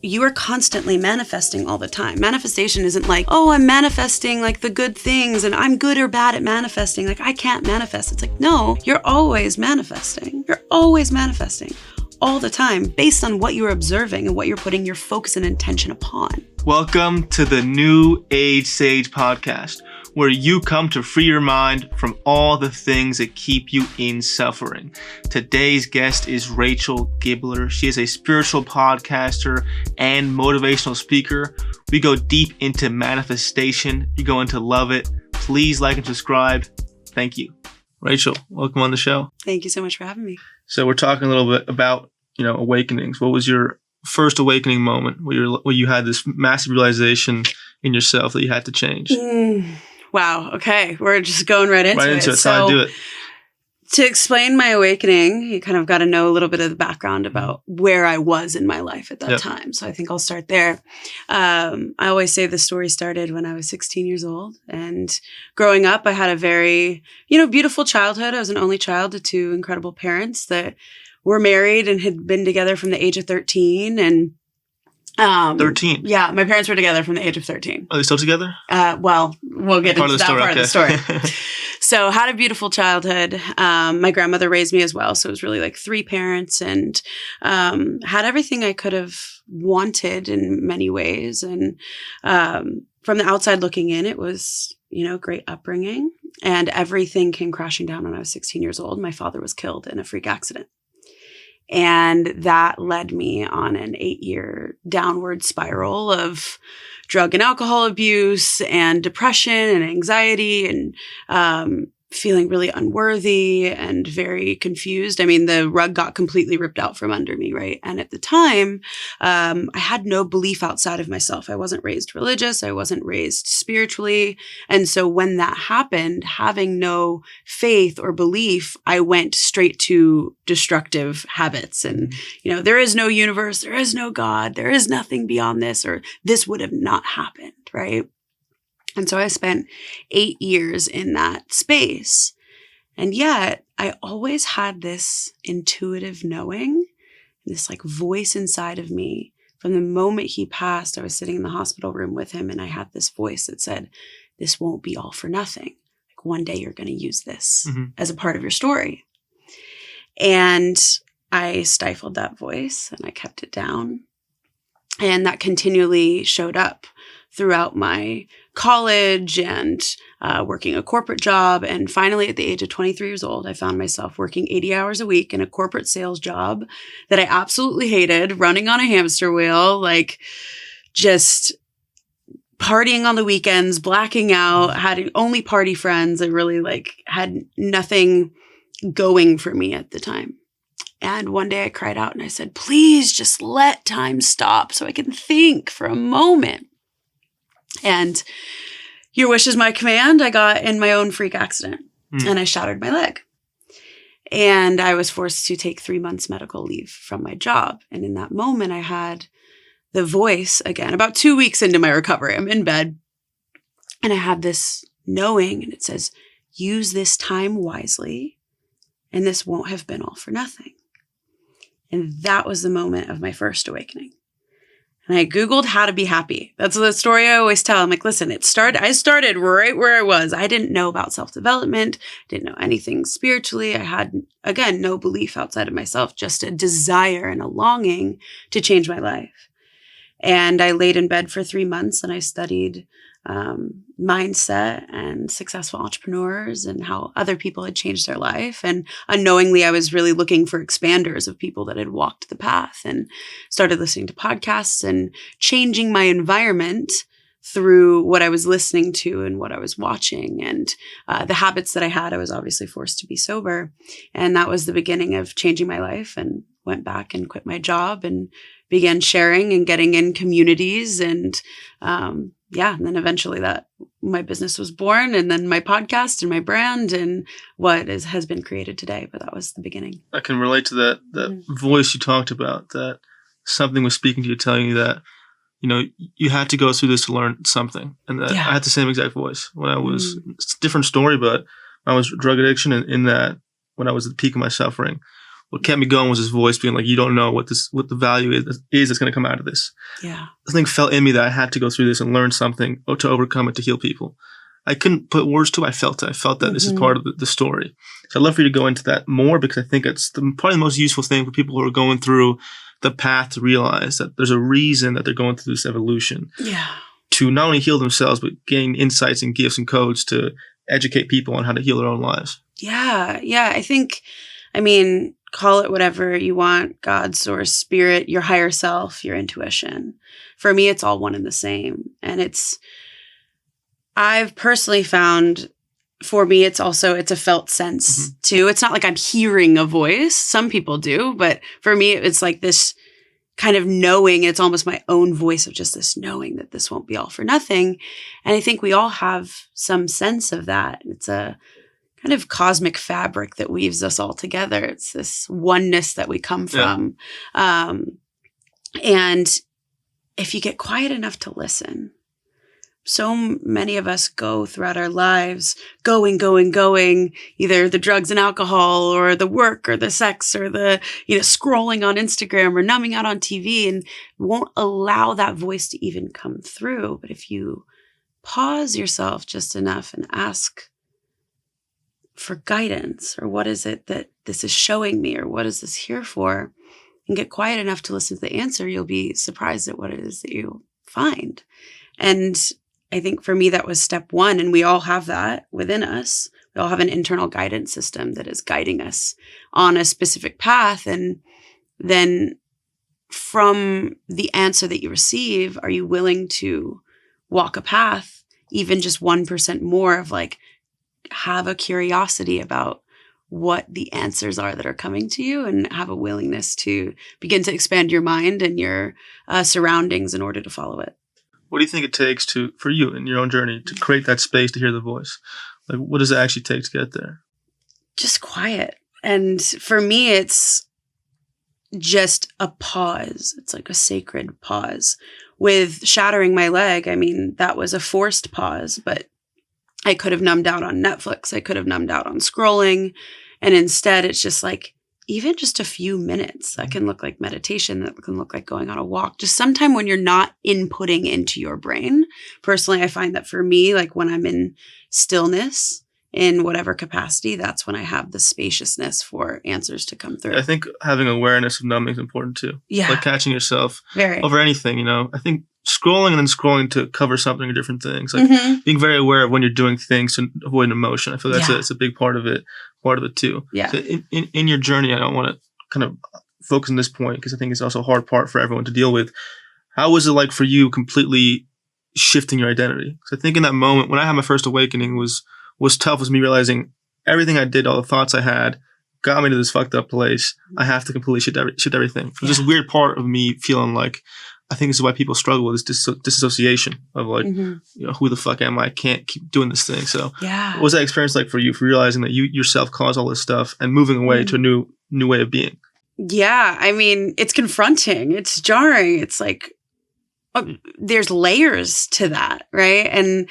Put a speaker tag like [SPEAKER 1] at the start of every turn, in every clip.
[SPEAKER 1] you are constantly manifesting all the time. Manifestation isn't like, oh, I'm manifesting like the good things and I'm good or bad at manifesting. Like I can't manifest. It's like, no, you're always manifesting. You're always manifesting all the time based on what you're observing and what you're putting your focus and intention upon.
[SPEAKER 2] Welcome to the New Age Sage podcast, where you come to free your mind from all the things that keep you in suffering. Today's guest is Rachel Gibler. She is a spiritual podcaster and motivational speaker. We go deep into manifestation. You're going to love it. Please like and subscribe. Thank you. Rachel, welcome on the show.
[SPEAKER 1] Thank you so much for having me.
[SPEAKER 2] So we're talking a little bit about, awakenings. What was your first awakening moment where you had this massive realization in yourself that you had to change?
[SPEAKER 1] Wow. Okay. We're just going right into it.
[SPEAKER 2] That's how I do it.
[SPEAKER 1] To explain my awakening, you kind of got to know a little bit of the background about where I was in my life at that time. So I think I'll start there. I always say the story started when I was 16 years old. And growing up, I had a very, beautiful childhood. I was an only child to two incredible parents that were married and had been together from the age of 13. And
[SPEAKER 2] 13?
[SPEAKER 1] Yeah, my parents were together from the age of 13.
[SPEAKER 2] Are they still together?
[SPEAKER 1] Well, we'll get into that part of the story. So had a beautiful childhood. My grandmother raised me as well. So it was really like three parents and had everything I could have wanted in many ways. And from the outside looking in, it was, great upbringing. And everything came crashing down when I was 16 years old. My father was killed in a freak accident. And that led me on an 8-year downward spiral of drug and alcohol abuse and depression and anxiety and feeling really unworthy and very confused. I mean, the rug got completely ripped out from under me, right? And at the time, I had no belief outside of myself. I wasn't raised religious. I wasn't raised spiritually. And so when that happened, having no faith or belief, I went straight to destructive habits. And, there is no universe, there is no God, there is nothing beyond this, or this would have not happened, right? And so I spent 8 years in that space. And yet I always had this intuitive knowing, this like voice inside of me. From the moment he passed, I was sitting in the hospital room with him and I had this voice that said, this won't be all for nothing. Like one day you're going to use this as a part of your story. And I stifled that voice and I kept it down. And that continually showed up throughout my college and working a corporate job. And finally, at the age of 23 years old, I found myself working 80 hours a week in a corporate sales job that I absolutely hated, running on a hamster wheel, like just partying on the weekends, blacking out, had only party friends. I really had nothing going for me at the time. And one day I cried out and I said, please just let time stop so I can think for a moment. And your wish is my command. I got in my own freak accident and I shattered my leg. And I was forced to take 3 months medical leave from my job. And in that moment, I had the voice again, about 2 weeks into my recovery. I'm in bed and I had this knowing and it says, use this time wisely and this won't have been all for nothing. And that was the moment of my first awakening. And I Googled how to be happy. That's the story I always tell. I'm like, listen, I started right where I was. I didn't know about self-development, didn't know anything spiritually. I had, again, no belief outside of myself, just a desire and a longing to change my life. And I laid in bed for 3 months and I studied mindset and successful entrepreneurs and how other people had changed their life. And unknowingly, I was really looking for expanders of people that had walked the path and started listening to podcasts and changing my environment through what I was listening to and what I was watching and the habits that I had. I was obviously forced to be sober. And that was the beginning of changing my life, and went back and quit my job and began sharing and getting in communities. And and then eventually my business was born, and then my podcast and my brand and what has been created today. But that was the beginning.
[SPEAKER 2] I can relate to that voice you talked about, that something was speaking to you, telling you that, you had to go through this to learn something. And that I had the same exact voice when I was, it's a different story, but I was drug addiction in that when I was at the peak of my suffering, what kept me going was his voice being like, you don't know what the value is that's going to come out of this.
[SPEAKER 1] Yeah.
[SPEAKER 2] Something felt in me that I had to go through this and learn something to overcome it, to heal people. I couldn't put words to it. I felt it. I felt that this is part of the story. So I'd love for you to go into that more, because I think it's probably the most useful thing for people who are going through the path to realize that there's a reason that they're going through this evolution.
[SPEAKER 1] Yeah.
[SPEAKER 2] To not only heal themselves, but gain insights and gifts and codes to educate people on how to heal their own lives.
[SPEAKER 1] Yeah. Yeah. I think, call it whatever you want, God, source, spirit, your higher self, your intuition. For me, it's all one and the same. And I've personally found, for me, it's a felt sense too. It's not like I'm hearing a voice. Some people do, but for me, it's like this kind of knowing. It's almost my own voice of just this knowing that this won't be all for nothing. And I think we all have some sense of that. It's a kind of cosmic fabric that weaves us all together. It's this oneness that we come from. And if you get quiet enough to listen, so many of us go throughout our lives going, either the drugs and alcohol or the work or the sex or the, scrolling on Instagram or numbing out on TV, and won't allow that voice to even come through. But if you pause yourself just enough and ask for guidance, or what is it that this is showing me, or what is this here for, and get quiet enough to listen to the answer, you'll be surprised at what it is that you find. And I think for me, that was step one. And we all have that within us. We all have an internal guidance system that is guiding us on a specific path. And then from the answer that you receive, are you willing to walk a path, even just 1% more of like, have a curiosity about what the answers are that are coming to you, and have a willingness to begin to expand your mind and your surroundings in order to follow it.
[SPEAKER 2] What do you think it takes for you in your own journey to create that space to hear the voice? Like, what does it actually take to get there? Just
[SPEAKER 1] quiet. And for me, it's just a pause. It's like a sacred pause. With shattering my leg, that was a forced pause, but I could have numbed out on Netflix. I could have numbed out on scrolling. And instead, it's just like, even just a few minutes, that can look like meditation, that can look like going on a walk, just sometime when you're not inputting into your brain. Personally, I find that for me, like when I'm in stillness in whatever capacity, that's when I have the spaciousness for answers to come through.
[SPEAKER 2] I think having awareness of numbing is important too.
[SPEAKER 1] Yeah.
[SPEAKER 2] Like catching yourself over anything, I think scrolling and then scrolling to cover something or different things. Like being very aware of when you're doing things to avoid an emotion. I feel that's a big part of it too.
[SPEAKER 1] Yeah.
[SPEAKER 2] So in your journey, I don't want to kind of focus on this point, because I think it's also a hard part for everyone to deal with. How was it like for you completely shifting your identity? Because I think in that moment when I had my first awakening was tough, was me realizing everything I did, all the thoughts I had, got me to this fucked up place. I have to completely shift everything. It was this weird part of me feeling like, I think this is why people struggle with this disassociation of like, who the fuck am I? I can't keep doing this thing. So what was that experience like for you, for realizing that you yourself caused all this stuff and moving away to a new way of being?
[SPEAKER 1] Yeah. It's confronting. It's jarring. It's like, there's layers to that. Right. And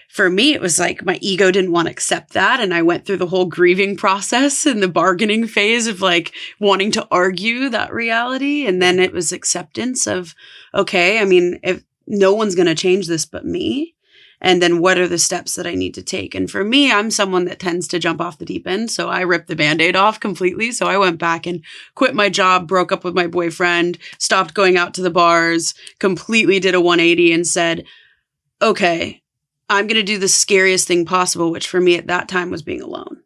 [SPEAKER 1] for me, it was like my ego didn't want to accept that. And I went through the whole grieving process and the bargaining phase of like wanting to argue that reality. And then it was acceptance of, okay, if no one's going to change this but me. And then what are the steps that I need to take? And for me, I'm someone that tends to jump off the deep end. So I ripped the Band-Aid off completely. So I went back and quit my job, broke up with my boyfriend, stopped going out to the bars, completely did a 180 and said, okay, I'm going to do the scariest thing possible, which for me at that time was being alone.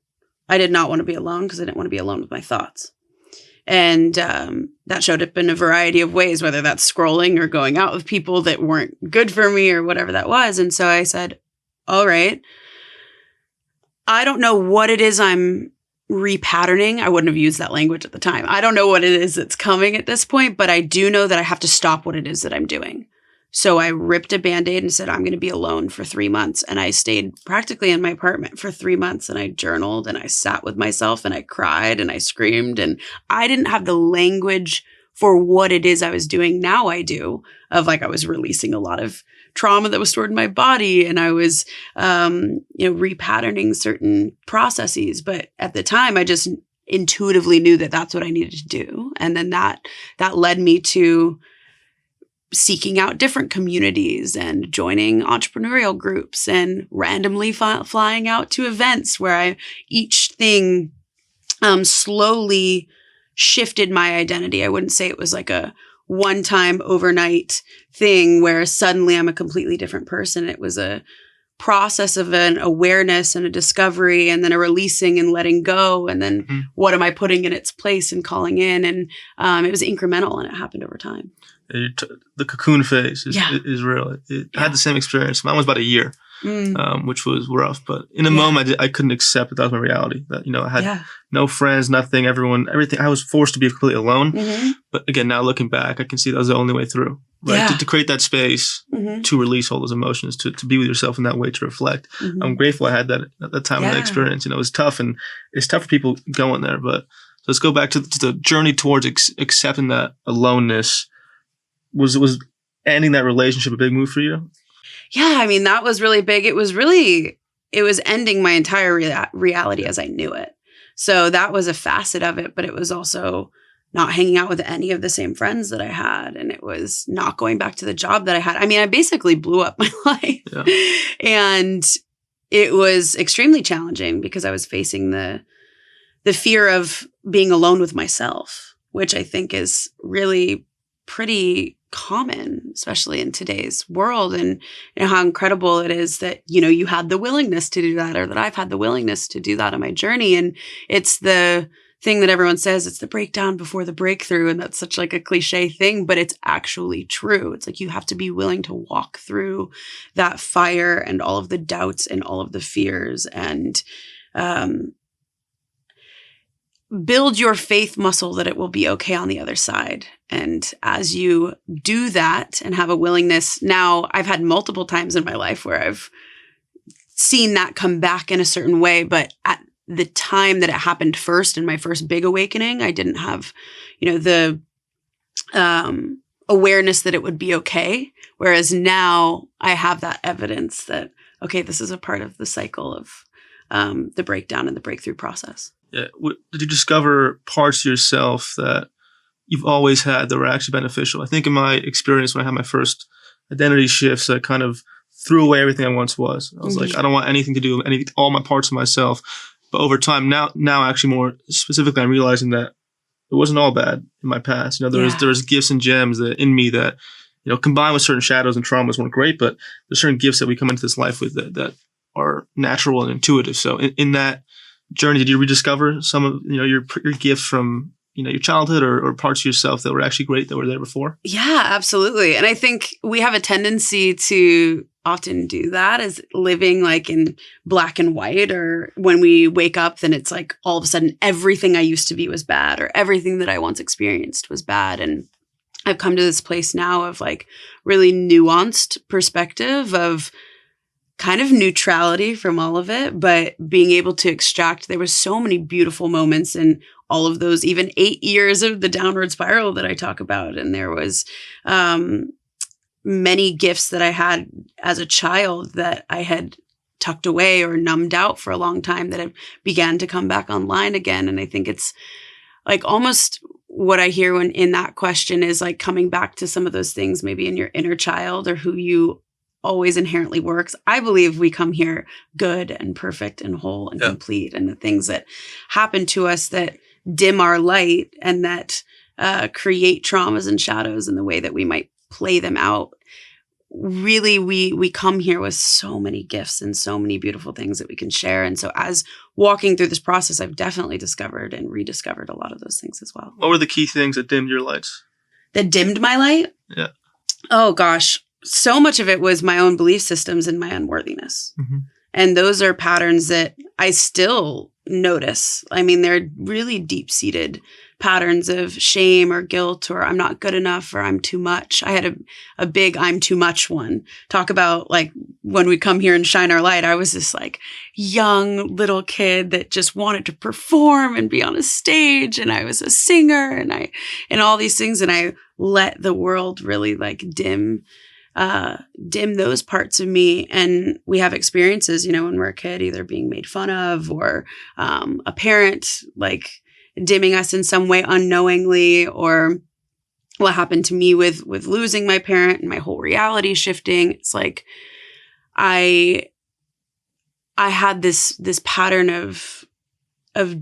[SPEAKER 1] I did not want to be alone because I didn't want to be alone with my thoughts. And that showed up in a variety of ways, whether that's scrolling or going out with people that weren't good for me or whatever that was. And so I said, all right, I don't know what it is I'm repatterning. I wouldn't have used that language at the time. I don't know what it is that's coming at this point, but I do know that I have to stop what it is that I'm doing. So I ripped a Band-Aid and said, I'm going to be alone for 3 months. And I stayed practically in my apartment for 3 months, and I journaled and I sat with myself and I cried and I screamed, and I didn't have the language for what it is I was doing. Now I do, of like I was releasing a lot of trauma that was stored in my body, and I was, repatterning certain processes. But at the time, I just intuitively knew that that's what I needed to do. And then that led me to seeking out different communities and joining entrepreneurial groups and randomly flying out to events where each thing slowly shifted my identity. I wouldn't say it was like a one-time overnight thing where suddenly I'm a completely different person. It was a process of an awareness and a discovery, and then a releasing and letting go, and then what am I putting in its place and calling in, and it was incremental, and it happened over time.
[SPEAKER 2] The cocoon phase is real. I had the same experience. Mine was about a year, which was rough, but in a moment I couldn't accept that was my reality, that I had no friends, nothing, everything. I was forced to be completely alone. But again, now looking back, I can see that was the only way through. Right. To create that space to release all those emotions, to be with yourself in that way, to reflect. I'm grateful I had that at that time of that experience. It was tough, and it's tough for people going there. But so let's go back to the journey towards accepting that aloneness. Was ending that relationship a big move for you?
[SPEAKER 1] Yeah, I mean, that was really big. It was ending my entire reality as I knew it. So that was a facet of it, but it was also not hanging out with any of the same friends that I had. And it was not going back to the job that I had. I mean, I basically blew up my life. Yeah. And it was extremely challenging because I was facing the fear of being alone with myself, which I think is really pretty common, especially in today's world. And how incredible it is that, you had the willingness to do that, or that I've had the willingness to do that on my journey. And it's the thing that everyone says, it's the breakdown before the breakthrough. And that's such like a cliche thing, but it's actually true. It's like you have to be willing to walk through that fire and all of the doubts and all of the fears, and build your faith muscle that it will be okay on the other side. And as you do that and have a willingness, now I've had multiple times in my life where I've seen that come back in a certain way, but at the time that it happened first, in my first big awakening, I didn't have, the awareness that it would be okay. Whereas now I have that evidence that, okay, this is a part of the cycle of the breakdown and the breakthrough process.
[SPEAKER 2] Yeah. Did you discover parts of yourself that you've always had that were actually beneficial? I think in my experience, when I had my first identity shifts, I kind of threw away everything I once was. I was like, I don't want anything to do with all my parts of myself. But over time, now actually more specifically, I'm realizing that it wasn't all bad in my past. There was gifts and gems that in me that, combined with certain shadows and traumas weren't great, but there's certain gifts that we come into this life with that are natural and intuitive. So in that journey, did you rediscover some of, your gifts from, your childhood or parts of yourself that were actually great that were there before?
[SPEAKER 1] Yeah, absolutely. And I think we have a tendency to often do that, as living like in black and white, or when we wake up, then it's like all of a sudden everything I used to be was bad, or everything that I once experienced was bad. And I've come to this place now of like really nuanced perspective of kind of neutrality from all of it, but being able to extract, there was so many beautiful moments in all of those, even 8 years of the downward spiral that I talk about. And there was many gifts that I had as a child that I had tucked away or numbed out for a long time that have began to come back online again. And I think it's like almost what I hear when in that question is like coming back to some of those things, maybe in your inner child or who you always inherently works. I believe we come here good and perfect and whole and complete. And the things that happen to us that dim our light and that create traumas and shadows in the way that we might play them out. Really, we come here with so many gifts and so many beautiful things that we can share. And so as walking through this process, I've definitely discovered and rediscovered a lot of those things as well.
[SPEAKER 2] What were the key things that dimmed your lights?
[SPEAKER 1] That dimmed my light?
[SPEAKER 2] Yeah.
[SPEAKER 1] Oh, gosh. So much of it was my own belief systems and my unworthiness. Mm-hmm. And those are patterns that I still notice. I mean, they're really deep-seated patterns of shame or guilt or I'm not good enough or I'm too much. I had a big I'm too much one. Talk about like when we come here and shine our light, I was this like young little kid that just wanted to perform and be on a stage, and I was a singer and all these things, and I let the world really like dim those parts of me. And we have experiences, when we're a kid, either being made fun of or a parent like dimming us in some way unknowingly, or what happened to me with losing my parent and my whole reality shifting. It's like I had this pattern of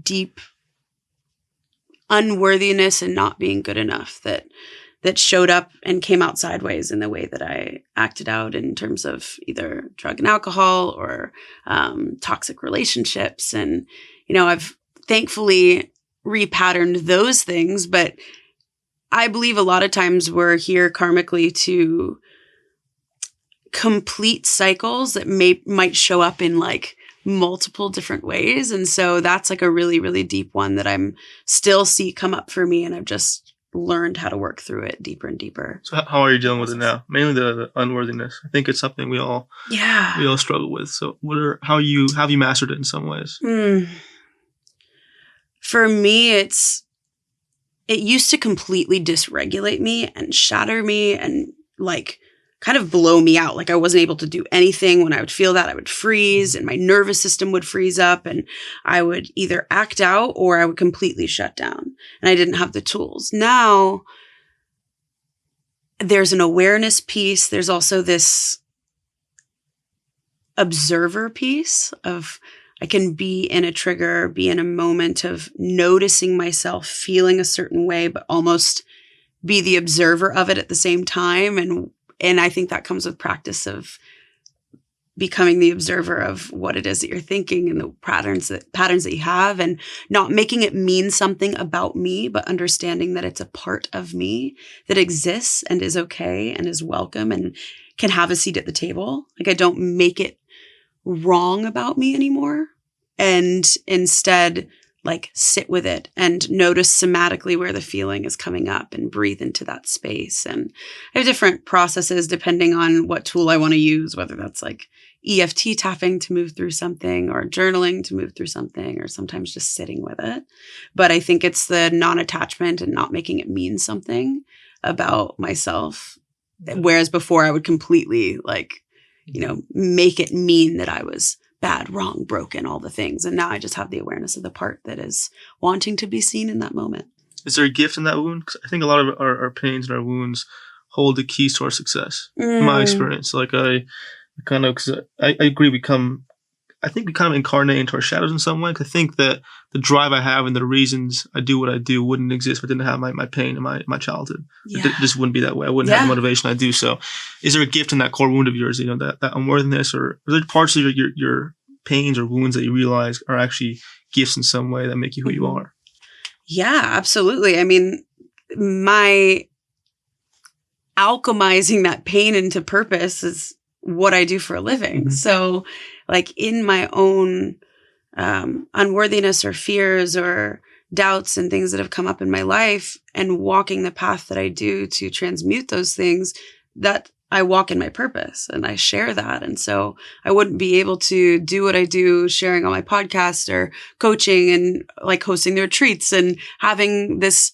[SPEAKER 1] deep unworthiness and not being good enough that showed up and came out sideways in the way that I acted out in terms of either drug and alcohol or toxic relationships. And, I've thankfully repatterned those things, but I believe a lot of times we're here karmically to complete cycles that might show up in like multiple different ways. And so that's like a really, really deep one that I'm still see come up for me. And I've just learned how to work through it deeper and deeper.
[SPEAKER 2] So how are you dealing with it now? Mainly the unworthiness. I think it's something we all struggle with. So how have you mastered it in some ways?
[SPEAKER 1] For me, it used to completely dysregulate me and shatter me and like kind of blow me out. Like I wasn't able to do anything. When I would feel that, I would freeze and my nervous system would freeze up and I would either act out or I would completely shut down and I didn't have the tools. Now there's an awareness piece. There's also this observer piece of I can be in a trigger, be in a moment of noticing myself feeling a certain way, but almost be the observer of it at the same time. And I think that comes with practice of becoming the observer of what it is that you're thinking and the patterns that you have, and not making it mean something about me, but understanding that it's a part of me that exists and is okay and is welcome and can have a seat at the table. Like I don't make it wrong about me anymore, and instead like sit with it and notice somatically where the feeling is coming up and breathe into that space. And I have different processes depending on what tool I want to use, whether that's like EFT tapping to move through something or journaling to move through something, or sometimes just sitting with it. But I think it's the non-attachment and not making it mean something about myself. Whereas before I would completely like, make it mean that I was bad, wrong, broken, all the things. And now I just have the awareness of the part that is wanting to be seen in that moment.
[SPEAKER 2] Is there a gift in that wound? 'Cause I think a lot of our pains and our wounds hold the keys to our success. In my experience, like I agree, I think we kind of incarnate into our shadows in some way. 'Cause I think that the drive I have and the reasons I do what I do wouldn't exist if I didn't have my pain and my childhood. Yeah. It just wouldn't be that way. I wouldn't have the motivation I do. So is there a gift in that core wound of yours, that unworthiness, or are there parts of your pains or wounds that you realize are actually gifts in some way that make you who you are?
[SPEAKER 1] Yeah, absolutely. I mean, my alchemizing that pain into purpose is what I do for a living. Mm-hmm. So like in my own unworthiness or fears or doubts and things that have come up in my life, and walking the path that I do to transmute those things, that I walk in my purpose and I share that. And so I wouldn't be able to do what I do, sharing on my podcast or coaching and like hosting the retreats and having this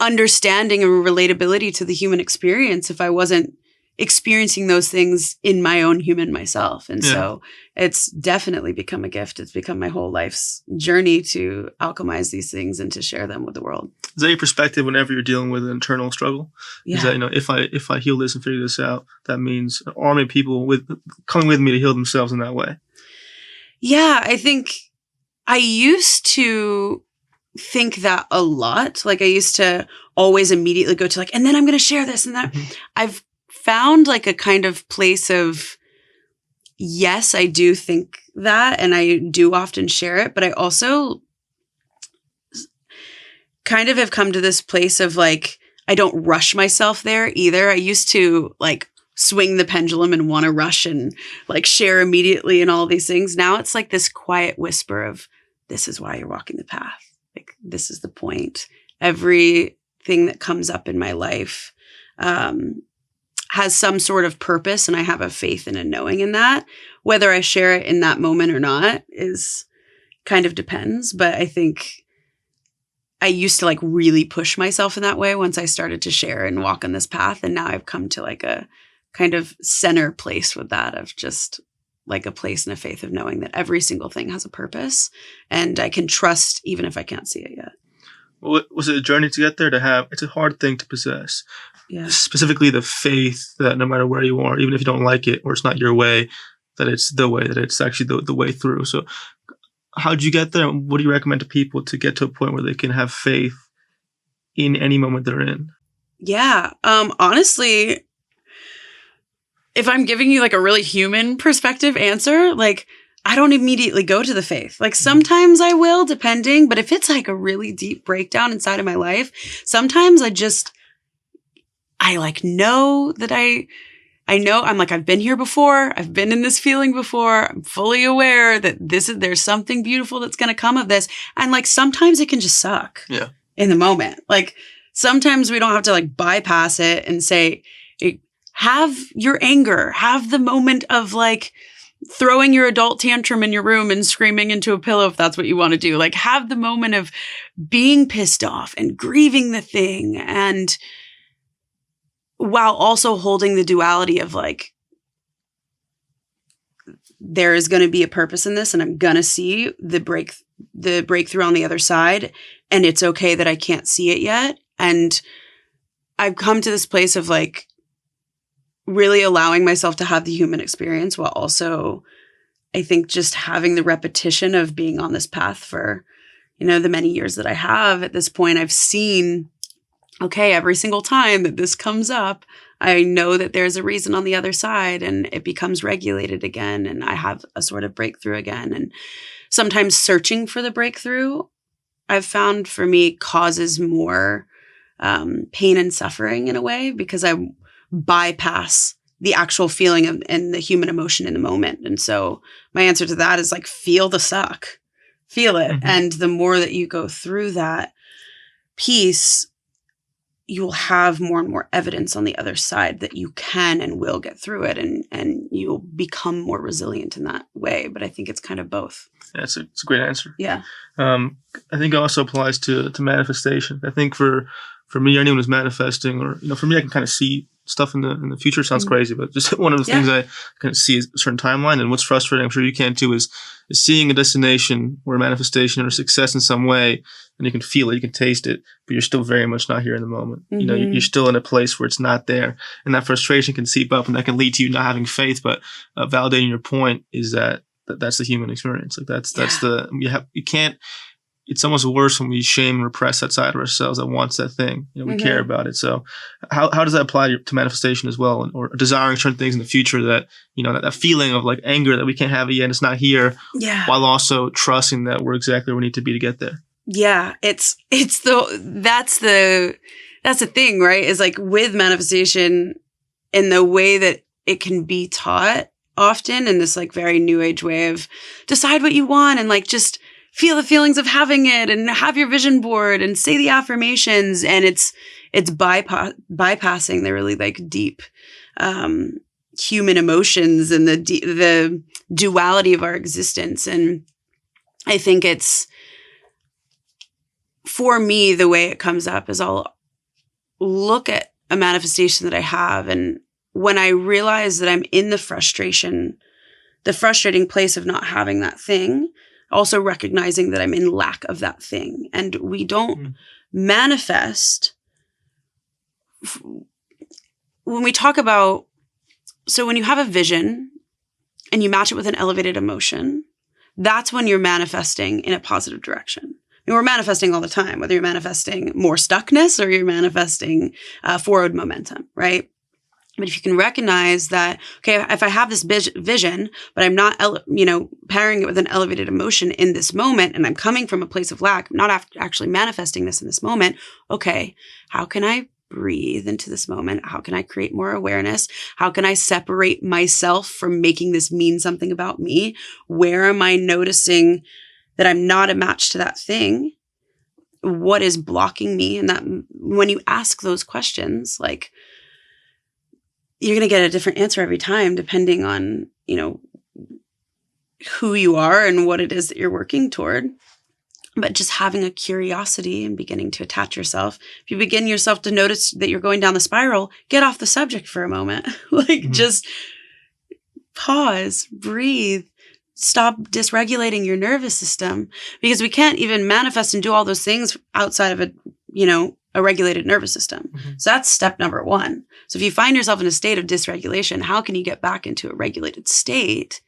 [SPEAKER 1] understanding and relatability to the human experience if I wasn't experiencing those things in my own human myself. And so it's definitely become a gift. It's become my whole life's journey to alchemize these things and to share them with the world.
[SPEAKER 2] Is that your perspective whenever you're dealing with an internal struggle? Yeah. Is that, if I heal this and figure this out, that means an army of people coming with me to heal themselves in that way?
[SPEAKER 1] Yeah, I think I used to think that a lot. Like I used to always immediately go to like, and then I'm going to share this and that. Mm-hmm. I've found like a kind of place of, yes, I do think that, and I do often share it, but I also kind of have come to this place of like, I don't rush myself there either. I used to like swing the pendulum and want to rush and like share immediately and all these things. Now it's like this quiet whisper of, this is why you're walking the path. Like, this is the point. Everything that comes up in my life, has some sort of purpose, and I have a faith and a knowing in that. Whether I share it in that moment or not is kind of depends. But I think I used to like really push myself in that way once I started to share and walk on this path. And now I've come to like a kind of center place with that, of just like a place and a faith of knowing that every single thing has a purpose, and I can trust even if I can't see it yet.
[SPEAKER 2] Was it a journey to get there? It's a hard thing to possess.
[SPEAKER 1] Yeah.
[SPEAKER 2] Specifically the faith that no matter where you are, even if you don't like it or it's not your way, that it's the way, that it's actually the way through. So how'd you get there? What do you recommend to people to get to a point where they can have faith in any moment they're in?
[SPEAKER 1] Yeah. Honestly, if I'm giving you like a really human perspective answer, like I don't immediately go to the faith. Like sometimes I will, depending, but if it's like a really deep breakdown inside of my life, sometimes I like know that I know I'm like, I've been here before. I've been in this feeling before. I'm fully aware that there's something beautiful that's going to come of this. And like, sometimes it can just suck in the moment. Like sometimes we don't have to like bypass it and say, have your anger, have the moment of like throwing your adult tantrum in your room and screaming into a pillow if that's what you want to do. Like have the moment of being pissed off and grieving the thing, and while also holding the duality of like, there is going to be a purpose in this and I'm going to see the breakthrough on the other side. And it's okay that I can't see it yet. And I've come to this place of like really allowing myself to have the human experience, while also, I think, just having the repetition of being on this path for, the many years that I have. At this point, I've seen, okay, every single time that this comes up, I know that there's a reason on the other side, and it becomes regulated again, and I have a sort of breakthrough again. And sometimes searching for the breakthrough, I've found for me, causes more pain and suffering in a way, because I bypass the actual feeling and the human emotion in the moment. And so my answer to that is like, feel the suck, feel it. Mm-hmm. And the more that you go through that piece, you will have more and more evidence on the other side that you can and will get through it, and you'll become more resilient in that way. But I think it's kind of both.
[SPEAKER 2] Yeah, it's a great answer.
[SPEAKER 1] Yeah.
[SPEAKER 2] I think it also applies to manifestation. I think for me, anyone who's manifesting, or for me, I can kind of see stuff in the future. Sounds crazy, but just one of the things I can see is a certain timeline. And what's frustrating, I'm sure you can too, is seeing a destination or a manifestation or success in some way, and you can feel it, you can taste it, but you're still very much not here in the moment. Mm-hmm. You're still in a place where it's not there, and that frustration can seep up, and that can lead to you not having faith. But validating your point is that's the human experience. Like that's you can't. It's almost worse when we shame and repress that side of ourselves that wants that thing. We care about it. So how does that apply to manifestation as well, or desiring certain things in the future that, that feeling of like anger that we can't have it yet, it's not here, while also trusting that we're exactly where we need to be to get there.
[SPEAKER 1] Yeah. That's the thing, right? Is like with manifestation, in the way that it can be taught often in this like very new age way of decide what you want and like just feel the feelings of having it and have your vision board and say the affirmations. And it's bypassing the really like deep human emotions and the duality of our existence. And I think it's, for me, the way it comes up is I'll look at a manifestation that I have, and when I realize that I'm in the frustrating place of not having that thing, also recognizing that I'm in lack of that thing. And we don't manifest when we talk about, so when you have a vision and you match it with an elevated emotion, that's when you're manifesting in a positive direction. And we're manifesting all the time, whether you're manifesting more stuckness or you're manifesting forward momentum, right? But if you can recognize that, okay, if I have this vision, but I'm not, pairing it with an elevated emotion in this moment, and I'm coming from a place of lack, I'm not actually manifesting this in this moment. Okay, how can I breathe into this moment? How can I create more awareness? How can I separate myself from making this mean something about me? Where am I noticing that I'm not a match to that thing? What is blocking me? And that when you ask those questions, like, you're going to get a different answer every time, depending on, who you are and what it is that you're working toward. But just having a curiosity and beginning to attach yourself. If you begin yourself to notice that you're going down the spiral, get off the subject for a moment. Just pause, breathe, stop dysregulating your nervous system, because we can't even manifest and do all those things outside of a regulated nervous system. Mm-hmm. So that's step number one. So if you find yourself in a state of dysregulation, how can you get back into a regulated state?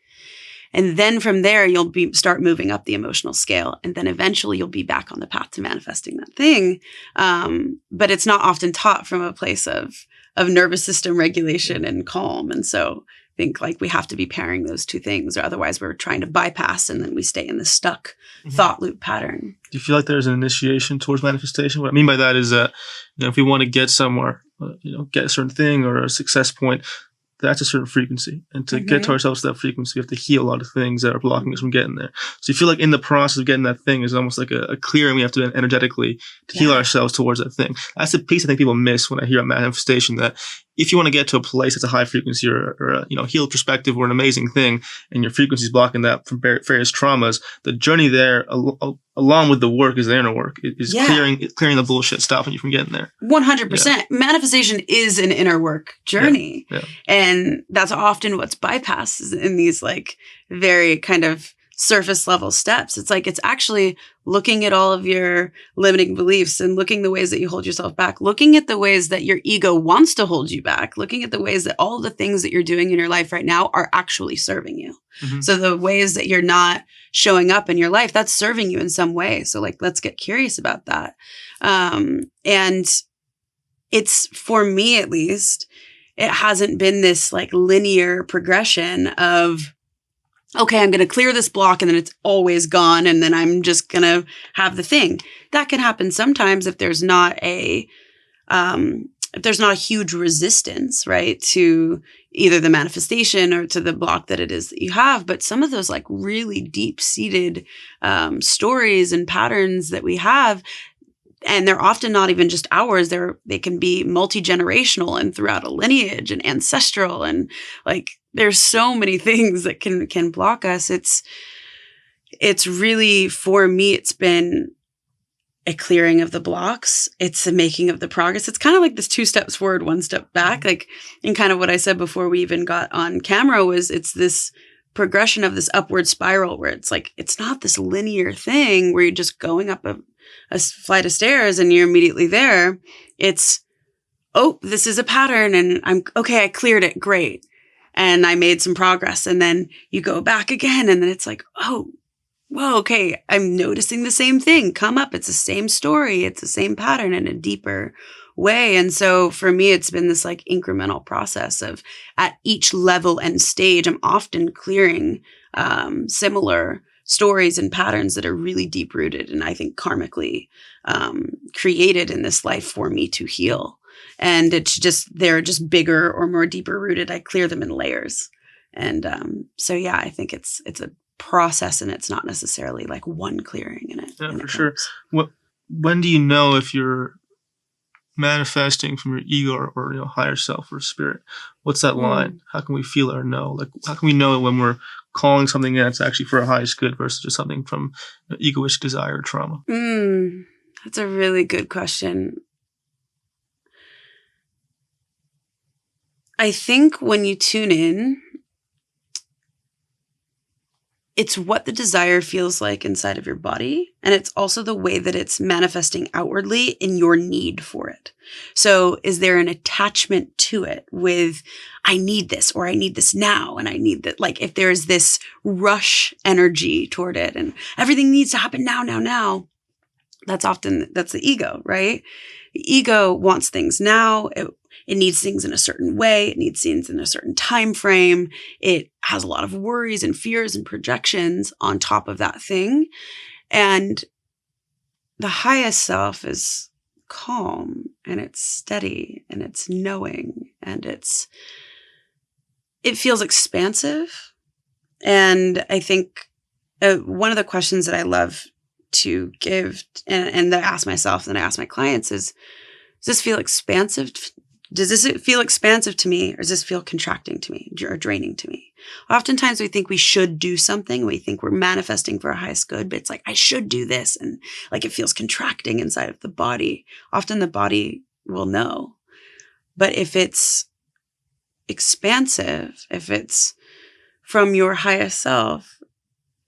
[SPEAKER 1] And then from there, you'll start moving up the emotional scale. And then eventually you'll be back on the path to manifesting that thing. But it's not often taught from a place of nervous system regulation and calm. And so I think like we have to be pairing those two things, or otherwise we're trying to bypass and then we stay in this stuck thought loop pattern.
[SPEAKER 2] Do you feel like there's an initiation towards manifestation? What I mean by that is that, if we want to get somewhere, get a certain thing or a success point, that's a certain frequency. And to get to ourselves to that frequency, we have to heal a lot of things that are blocking us from getting there. So you feel like in the process of getting that thing is almost like a clearing we have to do energetically to heal ourselves towards that thing. That's the piece I think people miss when I hear about manifestation, that if you want to get to a place that's a high frequency or a healed perspective or an amazing thing, and your frequency is blocking that from various traumas, the journey there, along with the work, is the inner work. Is clearing the bullshit, stopping you from getting there.
[SPEAKER 1] 100%. Yeah. Manifestation is an inner work journey. Yeah. And that's often what's bypassed in these like very kind of surface level steps. It's like, it's actually looking at all of your limiting beliefs and looking the ways that you hold yourself back, looking at the ways that your ego wants to hold you back, looking at the ways that all the things that you're doing in your life right now are actually serving you. Mm-hmm. So the ways that you're not showing up in your life, that's serving you in some way. So like, let's get curious about that. And it's, for me at least, it hasn't been this like linear progression of, okay, I'm going to clear this block and then it's always gone. And then I'm just going to have the thing. That can happen sometimes if there's not a huge resistance, right, to either the manifestation or to the block that it is that you have. But some of those like really deep seated stories and patterns that we have, and they're often not even just ours. They can be multi-generational and throughout a lineage and ancestral, and like there's so many things that can block us. It's really, for me, it's been a clearing of the blocks. It's the making of the progress. It's kind of like this 2 steps forward, 1 step back. Like, and kind of what I said before we even got on camera was it's this progression of this upward spiral where it's like, it's not this linear thing where you're just going up a flight of stairs and you're immediately there. It's, oh, this is a pattern and I cleared it. Great. And I made some progress. And then you go back again. And then it's like, oh, whoa, okay. I'm noticing the same thing come up. It's the same story. It's the same pattern in a deeper way. And so for me, it's been this like incremental process of at each level and stage, I'm often clearing similar stories and patterns that are really deep rooted and I think karmically created in this life for me to heal. And it's just, they're just bigger or more deeper rooted. I clear them in layers. And so, yeah, I think it's a process and it's not necessarily like one clearing in it.
[SPEAKER 2] Yeah, for sure. When do you know if you're manifesting from your ego or higher self or spirit? What's that line? How can we feel it or know? Like, how can we know it when we're calling something that's actually for our highest good versus just something from egoistic desire or trauma?
[SPEAKER 1] That's a really good question. I think when you tune in, it's what the desire feels like inside of your body. And it's also the way that it's manifesting outwardly in your need for it. So is there an attachment to it with, I need this, or I need this now, and I need that? Like if there's this rush energy toward it and everything needs to happen now, that's the ego, right? The ego wants things now. It needs things in a certain way. It needs things in a certain time frame. It has a lot of worries and fears and projections on top of that thing. And the highest self is calm and it's steady and it's knowing and it feels expansive. And I think one of the questions that I love to give and that I ask myself and I ask my clients is, does this feel expansive? Does this feel expansive to me, or does this feel contracting to me or draining to me? Oftentimes we think we should do something. We think we're manifesting for our highest good, but it's like, I should do this. And like it feels contracting inside of the body. Often the body will know. But if it's expansive, if it's from your highest self,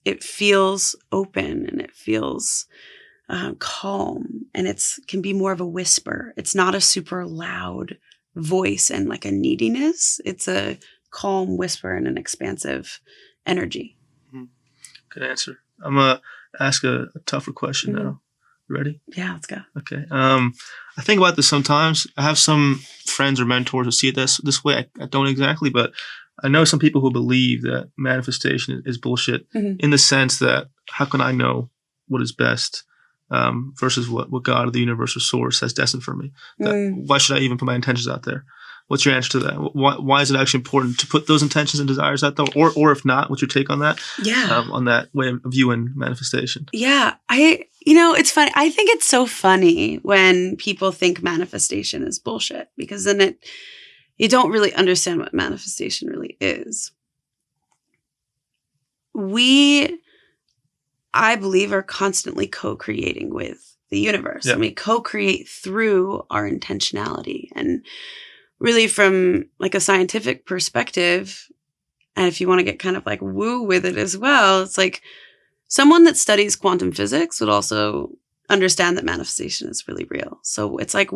[SPEAKER 1] it feels open and it feels calm, and can be more of a whisper. It's not a super loud voice and like a neediness. It's a calm whisper and an expansive energy.
[SPEAKER 2] Good answer. I'm going to ask a tougher question now. You ready?
[SPEAKER 1] Yeah, let's go.
[SPEAKER 2] Okay. I think about this sometimes. I have some friends or mentors who see it this way. I don't exactly, but I know some people who believe that manifestation is bullshit in the sense that how can I know what is best versus what God or the universe or source has destined for me? Why should I even put my intentions out there? What's your answer to that? Why is it actually important to put those intentions and desires out there? Or if not, what's your take on that?
[SPEAKER 1] Yeah.
[SPEAKER 2] On that way of viewing manifestation?
[SPEAKER 1] Yeah. It's funny. I think it's so funny when people think manifestation is bullshit, because then you don't really understand what manifestation really is. I believe, are constantly co-creating with the universe.
[SPEAKER 2] Yeah.
[SPEAKER 1] And we co-create through our intentionality. And really from like a scientific perspective, and if you want to get kind of like woo with it as well, it's like someone that studies quantum physics would also understand that manifestation is really real. So it's like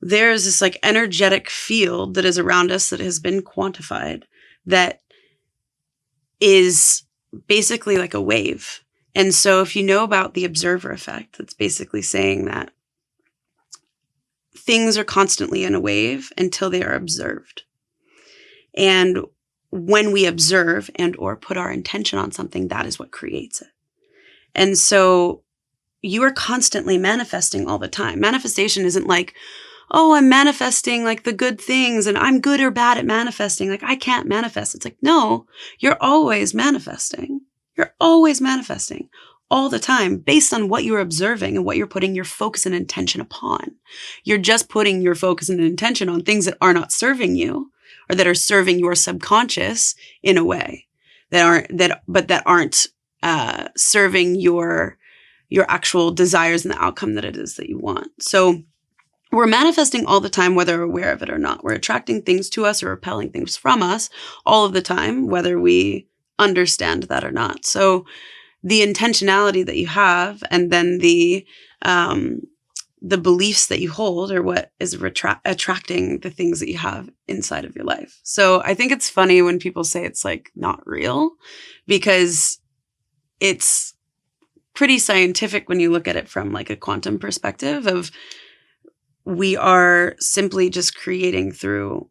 [SPEAKER 1] there's this like energetic field that is around us that has been quantified that is basically like a wave. And so if you know about the observer effect, that's basically saying that things are constantly in a wave until they are observed. And when we observe and or put our intention on something, that is what creates it. And so you are constantly manifesting all the time. Manifestation isn't like, oh, I'm manifesting like the good things and I'm good or bad at manifesting. Like I can't manifest. It's like, no, you're always manifesting. You're always manifesting all the time based on what you're observing and what you're putting your focus and intention upon. You're just putting your focus and intention on things that are not serving you or that are serving your subconscious in a way that aren't serving your actual desires and the outcome that it is that you want. So we're manifesting all the time, whether we're aware of it or not. We're attracting things to us or repelling things from us all of the time, whether we understand that or not. So the intentionality that you have and then the beliefs that you hold are what is attracting the things that you have inside of your life. So I think it's funny when people say it's like not real, because it's pretty scientific when you look at it from like a quantum perspective of we are simply just creating through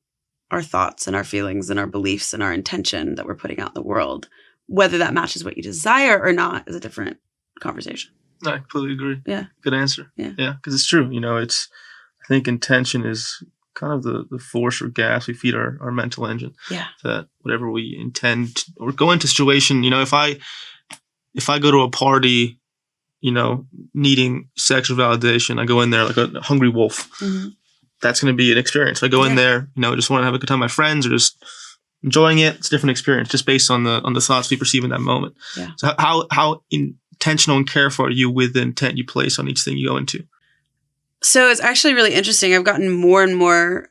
[SPEAKER 1] our thoughts and our feelings and our beliefs and our intention that we're putting out in the world. Whether that matches what you desire or not is a different conversation.
[SPEAKER 2] I completely agree.
[SPEAKER 1] Yeah.
[SPEAKER 2] Good answer.
[SPEAKER 1] Yeah.
[SPEAKER 2] Yeah, because it's true. I think intention is kind of the force or gas we feed our mental engine.
[SPEAKER 1] Yeah.
[SPEAKER 2] That whatever we intend or go into situation, if I go to a party, needing sexual validation, I go in there like a hungry wolf. Mm-hmm. That's going to be an experience. I go in there, just want to have a good time with my friends or just enjoying it. It's a different experience just based on the thoughts we perceive in that moment.
[SPEAKER 1] Yeah.
[SPEAKER 2] So how intentional and careful are you with the intent you place on each thing you go into?
[SPEAKER 1] So it's actually really interesting. I've gotten more and more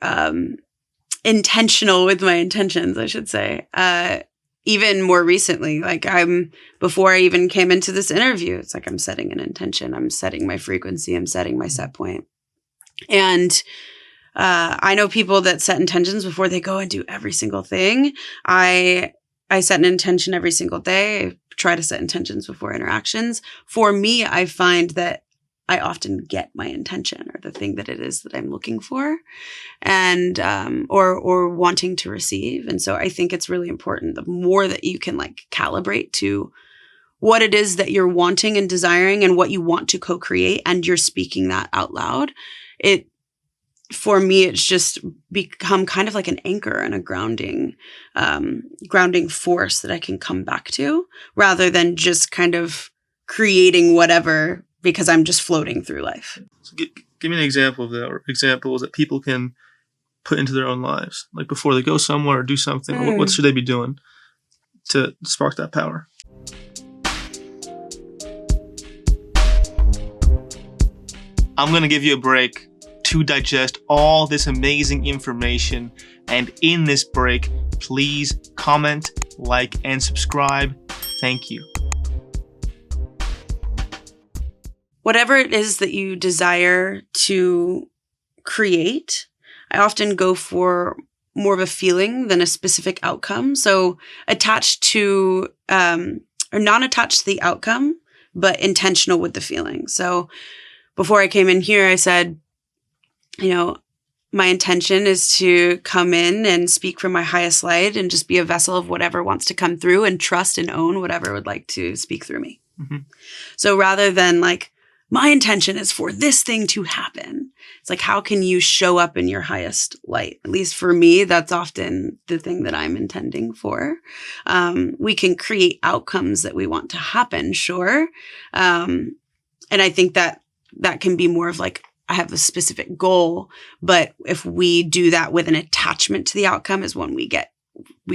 [SPEAKER 1] intentional with my intentions, I should say. Even more recently, before I even came into this interview, it's like I'm setting an intention. I'm setting my frequency. I'm setting my set point. And I know people that set intentions before they go and do every single thing. I set an intention every single day. I try to set intentions before interactions. For me, I find that I often get my intention or the thing that it is that I'm looking for and or wanting to receive. And so I think it's really important, the more that you can calibrate to what it is that you're wanting and desiring and what you want to co-create, and you're speaking that out loud, for me, it's just become kind of like an anchor and a grounding force that I can come back to, rather than just kind of creating whatever because I'm just floating through life.
[SPEAKER 2] So give me an example of that, or examples that people can put into their own lives, like before they go somewhere or do something. What should they be doing to spark that power? I'm going to give you a break to digest all this amazing information. And in this break, please comment, like, and subscribe. Thank you.
[SPEAKER 1] whatever it is that you desire to create, I often go for more of a feeling than a specific outcome. So attached to, or non-attached to the outcome, but intentional with the feeling. So before I came in here, I said, my intention is to come in and speak from my highest light and just be a vessel of whatever wants to come through and trust and own whatever would like to speak through me. Mm-hmm. So rather than like, my intention is for this thing to happen, it's like, how can you show up in your highest light? At least for me, that's often the thing that I'm intending for. We can create outcomes that we want to happen, sure. And I think that can be more of like, I have a specific goal, but if we do that with an attachment to the outcome is when we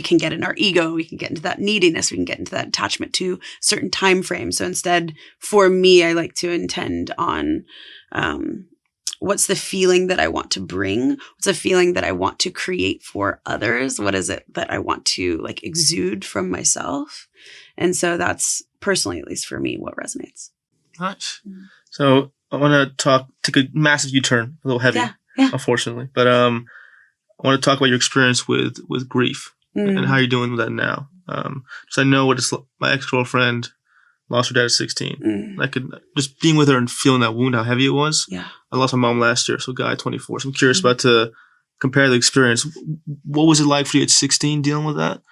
[SPEAKER 1] can get in our ego, we can get into that neediness, we can get into that attachment to certain time frames. So instead, for me, I like to intend on what's the feeling that I want to bring? What's the feeling that I want to create for others? What is it that I want to like exude from myself? And so that's personally, at least for me, what resonates.
[SPEAKER 2] Nice. So I want to take a massive U-turn, a little heavy, unfortunately. But I want to talk about your experience with grief and how you're dealing with that now. So I know what it's like. My ex-girlfriend lost her dad at 16. I could just being with her and feeling that wound, how heavy it was.
[SPEAKER 1] Yeah.
[SPEAKER 2] I lost my mom last year, so Guy 24. So I'm curious about to compare the experience. What was it like for you at 16 dealing with that?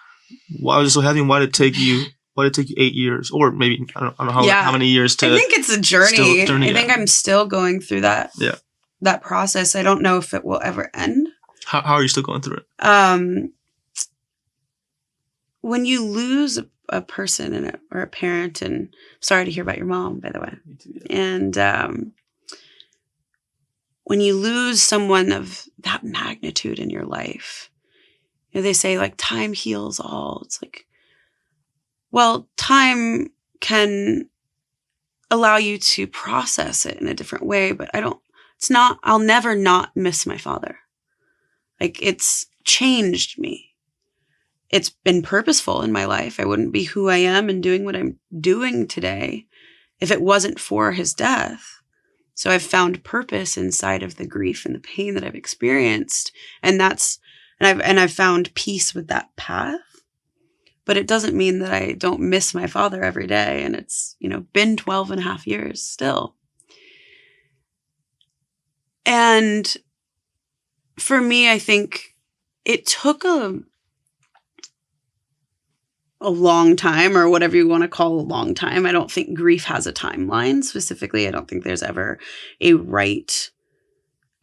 [SPEAKER 2] Why was it so heavy, and why did it take you 8 years, or maybe I don't know how many years to?
[SPEAKER 1] I think it's a journey. I think I'm still going through that. Yeah. That process. I don't know if it will ever end.
[SPEAKER 2] How are you still going through it?
[SPEAKER 1] When you lose a person or a parent, and sorry to hear about your mom, by the way. Me too, yeah. And when you lose someone of that magnitude in your life, they say like time heals all. It's like, well, time can allow you to process it in a different way, but I'll never not miss my father. Like, it's changed me. It's been purposeful in my life. I wouldn't be who I am and doing what I'm doing today if it wasn't for his death. So I've found purpose inside of the grief and the pain that I've experienced. And I've found peace with that path. But it doesn't mean that I don't miss my father every day. And it's, been 12 and a half years still. And for me, I think it took a long time, or whatever you want to call a long time. I don't think grief has a timeline specifically. I don't think there's ever a right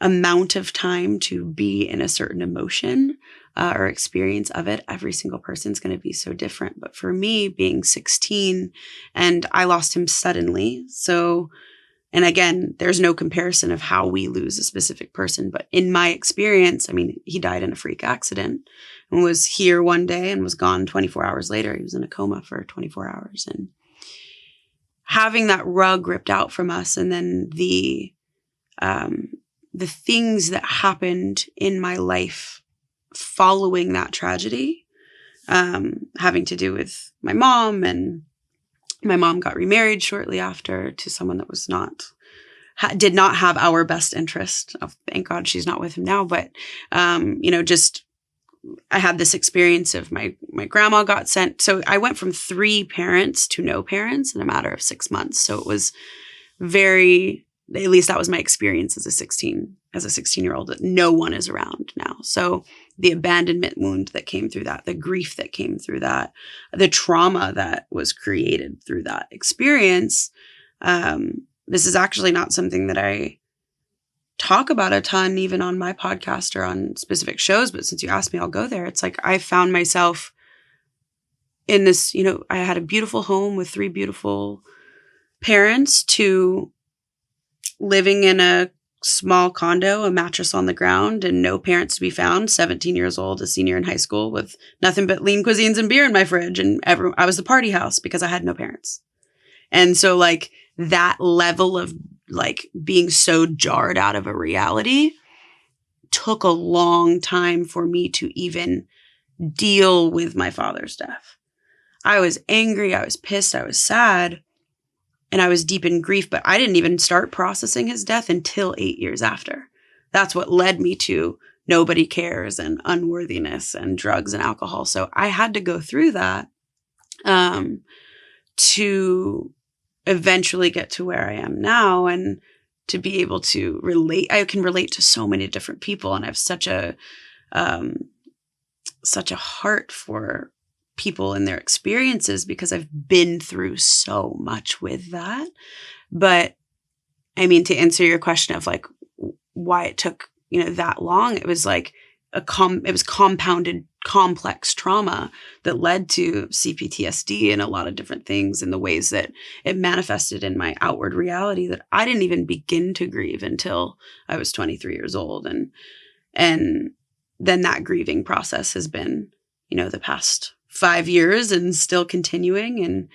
[SPEAKER 1] amount of time to be in a certain emotion or experience of it. Every single person's going to be so different. But for me, being 16, and I lost him suddenly. So, and again, there's no comparison of how we lose a specific person. But in my experience, he died in a freak accident and was here one day and was gone 24 hours later. He was in a coma for 24 hours. And having that rug ripped out from us, and then the things that happened in my life following that tragedy, having to do with my mom, and my mom got remarried shortly after to someone that was did not have our best interest. Oh, thank God she's not with him now. But, I had this experience of my grandma got sent. So I went from 3 parents to no parents in a matter of 6 months. So it was at least that was my experience as a 16-year-old, that no one is around now. So the abandonment wound that came through that, the grief that came through that, the trauma that was created through that experience. This is actually not something that I talk about a ton, even on my podcast or on specific shows. But since you asked me, I'll go there. It's like I found myself in this, I had a beautiful home with 3 beautiful parents, to living in a small condo, a mattress on the ground, and no parents to be found, 17 years old, a senior in high school, with nothing but lean cuisines and beer in my fridge. And I was the party house because I had no parents. And so like that level of like being so jarred out of a reality took a long time for me to even deal with my father's death. I was angry. I was pissed. I was sad. I was deep in grief, but I didn't even start processing his death until 8 years after. That's what led me to nobody cares and unworthiness and drugs and alcohol. So I had to go through that to eventually get to where I am now and to be able to relate. I can relate to so many different people, and I have such a heart for people and their experiences because I've been through so much with that. But I mean, to answer your question of like why it took, that long, it was like it was compounded complex trauma that led to CPTSD and a lot of different things and the ways that it manifested in my outward reality that I didn't even begin to grieve until I was 23 years old. And then that grieving process has been, the past 5 years and still continuing. And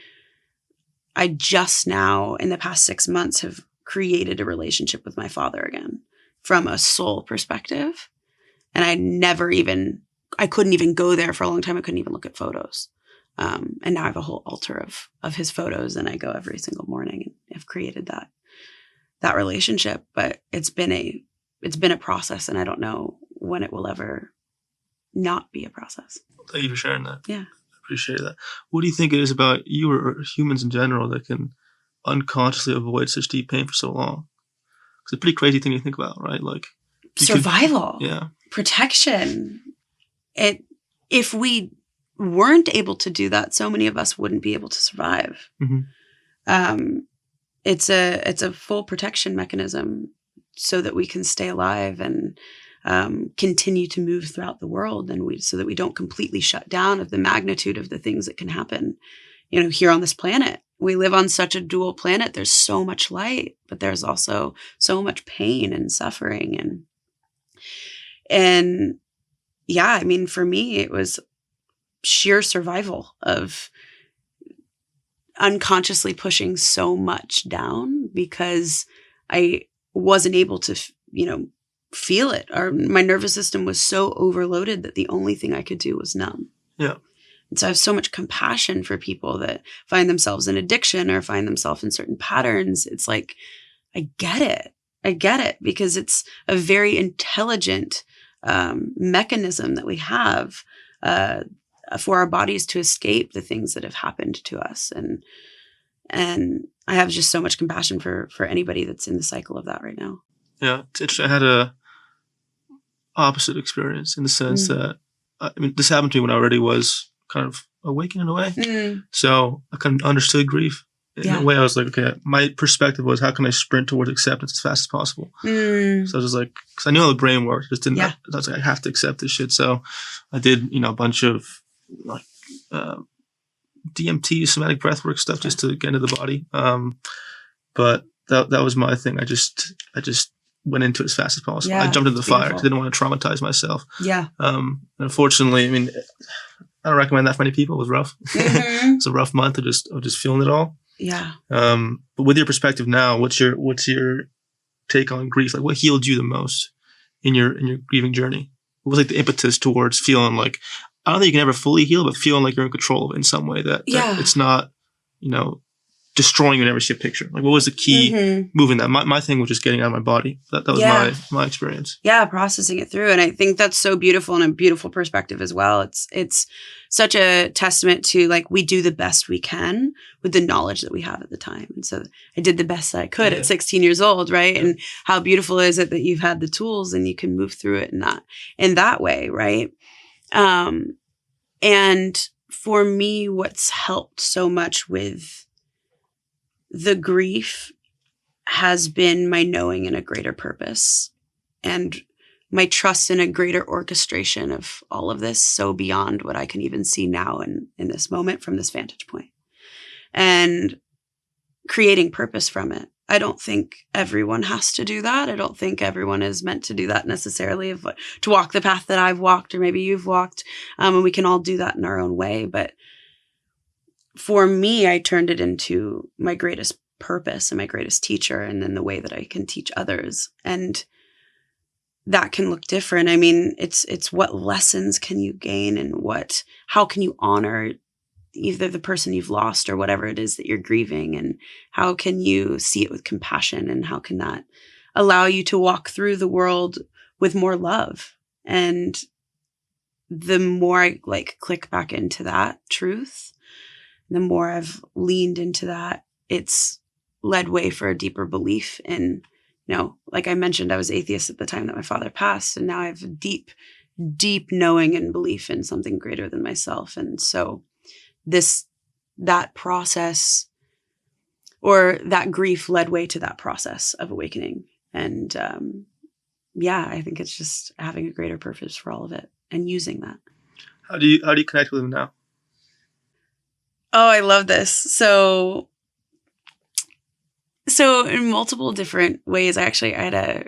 [SPEAKER 1] I just now in the past 6 months have created a relationship with my father again from a soul perspective. And I couldn't even go there for a long time. I couldn't even look at photos. And now I have a whole altar of his photos, and I go every single morning and have created that relationship. But it's been a process, and I don't know when it will ever not be a process.
[SPEAKER 2] Thank you for sharing that.
[SPEAKER 1] Yeah.
[SPEAKER 2] I appreciate that. What do you think it is about you or humans in general that can unconsciously avoid such deep pain for so long? It's a pretty crazy thing to think about, right? Like
[SPEAKER 1] survival.
[SPEAKER 2] Yeah. Protection.
[SPEAKER 1] If we weren't able to do that, so many of us wouldn't be able to survive. Mm-hmm. It's a full protection mechanism so that we can stay alive and continue to move throughout the world, and so that we don't completely shut down of the magnitude of the things that can happen, here on this planet. We live on such a dual planet. There's so much light, but there's also so much pain and suffering. And yeah, I mean, for me, it was sheer survival of unconsciously pushing so much down because I wasn't able to, feel it. My nervous system was so overloaded that the only thing I could do was numb.
[SPEAKER 2] Yeah.
[SPEAKER 1] And so I have so much compassion for people that find themselves in addiction or find themselves in certain patterns. It's like, I get it because it's a very intelligent mechanism that we have for our bodies to escape the things that have happened to us. And I have just so much compassion for anybody that's in the cycle of that right now.
[SPEAKER 2] Yeah. It's interesting. I had a opposite experience in the sense that, this happened to me when I already was kind of awakened in a way. So I kind of understood grief. In a way, I was like, okay, my perspective was, how can I sprint towards acceptance as fast as possible? So I was just like, because I knew how the brain worked, just didn't. I was like, I have to accept this shit. So I did, a bunch of like DMT, somatic breathwork stuff, just to get into the body. But that was my thing. I just went into it as fast as possible. I jumped into the fire. I didn't want to traumatize myself. Yeah. Unfortunately, I don't recommend that for many people. It was rough. Mm-hmm. It's a rough month of just feeling it all.
[SPEAKER 1] Yeah.
[SPEAKER 2] But with your perspective now, what's your take on grief? Like, what healed you the most in your grieving journey? What was like the impetus towards feeling like, I don't think you can ever fully heal, but feeling like you're in control of it in some way that it's not, destroying you whenever you see a picture? Like, what was the key moving that? My thing was just getting out of my body. That was my experience.
[SPEAKER 1] Yeah, processing it through. And I think that's so beautiful and a beautiful perspective as well. It's such a testament to, like, we do the best we can with the knowledge that we have at the time. And so I did the best that I could at 16 years old, right? Yeah. And how beautiful is it that you've had the tools and you can move through it in that way, right? And for me, what's helped so much with the grief has been my knowing in a greater purpose and my trust in a greater orchestration of all of this, so beyond what I can even see now in this moment from this vantage point, and creating purpose from it. I don't think everyone has to do that. I don't think everyone is meant to do that necessarily, to walk the path that I've walked or maybe you've walked. And we can all do that in our own way. But for me, I turned it into my greatest purpose and my greatest teacher, and then the way that I can teach others. And that can look different. I mean, it's what lessons can you gain and how can you honor either the person you've lost or whatever it is that you're grieving, and how can you see it with compassion, and how can that allow you to walk through the world with more love. And the more I like click back into that truth, the more I've leaned into that, it's led way for a deeper belief in, like I mentioned, I was atheist at the time that my father passed, and now I have a deep, deep knowing and belief in something greater than myself. And so that process, or that grief, led way to that process of awakening. And I think it's just having a greater purpose for all of it and using that.
[SPEAKER 2] How do you connect with him now?
[SPEAKER 1] Oh, I love this. So in multiple different ways, I had a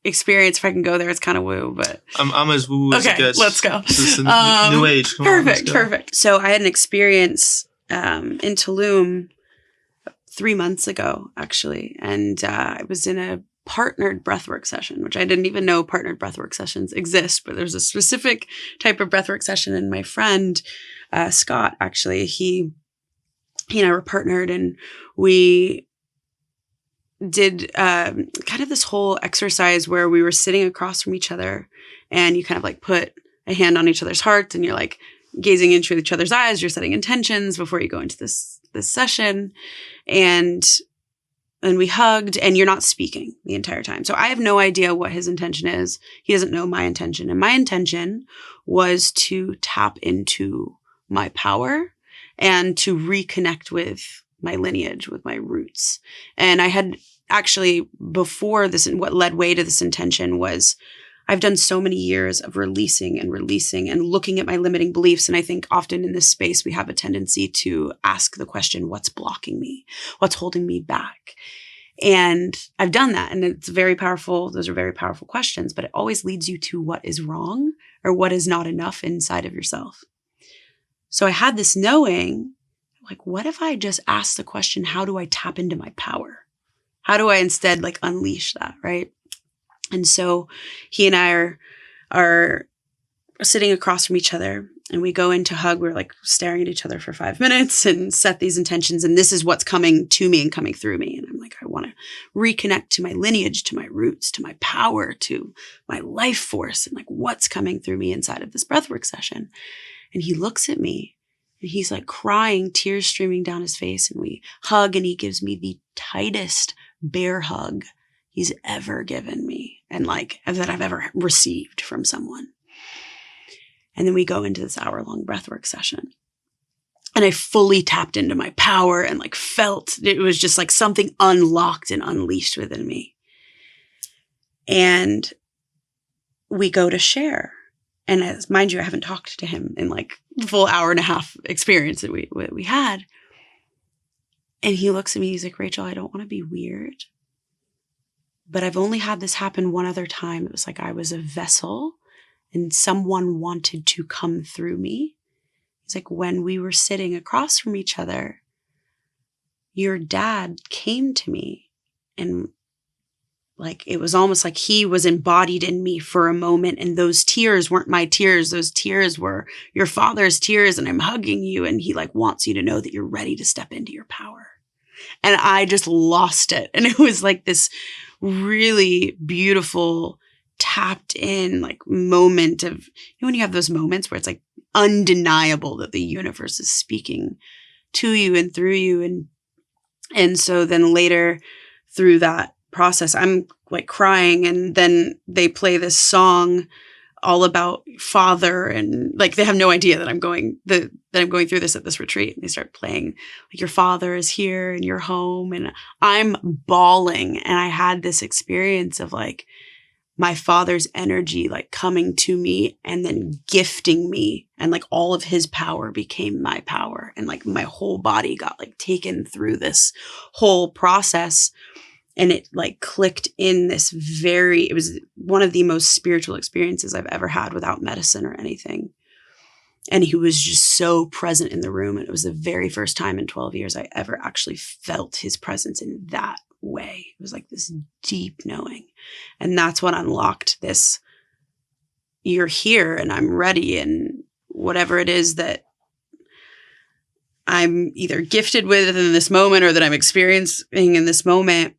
[SPEAKER 1] experience. If I can go there, it's kind of woo, but
[SPEAKER 2] I'm as woo as it gets.
[SPEAKER 1] Let's go.
[SPEAKER 2] This is a new age.
[SPEAKER 1] Perfect. So I had an experience in Tulum 3 months ago, actually, and I was in a partnered breathwork session, which I didn't even know partnered breathwork sessions exist, but there's a specific type of breathwork session. And my friend Scott, actually, he and I were partnered, and we did kind of this whole exercise where we were sitting across from each other, and you kind of like put a hand on each other's hearts, and you're like gazing into each other's eyes. You're setting intentions before you go into this session, and we hugged, and you're not speaking the entire time. So I have no idea what his intention is. He doesn't know my intention, and my intention was to tap into my power and to reconnect with my lineage, with my roots. And I had actually, before this, what led way to this intention was I've done so many years of releasing and looking at my limiting beliefs. And I think often in this space, we have a tendency to ask the question, what's blocking me? What's holding me back? And I've done that. And it's very powerful. Those are very powerful questions, but it always leads you to what is wrong or what is not enough inside of yourself. So I had this knowing, like, what if I just ask the question, how do I tap into my power? How do I instead like unleash that, right? And so he and I are sitting across from each other, and we go into hug. We're like staring at each other for 5 minutes and set these intentions. And this is what's coming to me and coming through me. And I'm like, I want to reconnect to my lineage, to my roots, to my power, to my life force, and like what's coming through me inside of this breathwork session. And he looks at me, and he's like crying, tears streaming down his face. And we hug, and he gives me the tightest bear hug he's ever given me, and like that I've ever received from someone. And then we go into this hour-long breathwork session, and I fully tapped into my power and like felt it was just like something unlocked and unleashed within me. And we go to share. And as, mind you, I haven't talked to him in like the full hour and a half experience that we had. And he looks at me, he's like, Rachel, I don't want to be weird, but I've only had this happen one other time. It was like I was a vessel and someone wanted to come through me. He's like, when we were sitting across from each other, your dad came to me, and like, it was almost like he was embodied in me for a moment. And those tears weren't my tears. Those tears were your father's tears. And I'm hugging you. And he like wants you to know that you're ready to step into your power. And I just lost it. And it was like this really beautiful, tapped in like moment of, when you have those moments where it's like undeniable that the universe is speaking to you and through you. And so then later through that process, I'm like crying, and then they play this song all about father, and like they have no idea that I'm going through this at this retreat. And they start playing like, your father is here in your home, and I'm bawling. And I had this experience of like my father's energy like coming to me and then gifting me, and like all of his power became my power, and like my whole body got like taken through this whole process. And it like clicked in this it was one of the most spiritual experiences I've ever had without medicine or anything. And he was just so present in the room. And it was the very first time in 12 years I ever actually felt his presence in that way. It was like this deep knowing. And that's what unlocked this, you're here and I'm ready. And whatever it is that I'm either gifted with in this moment or that I'm experiencing in this moment,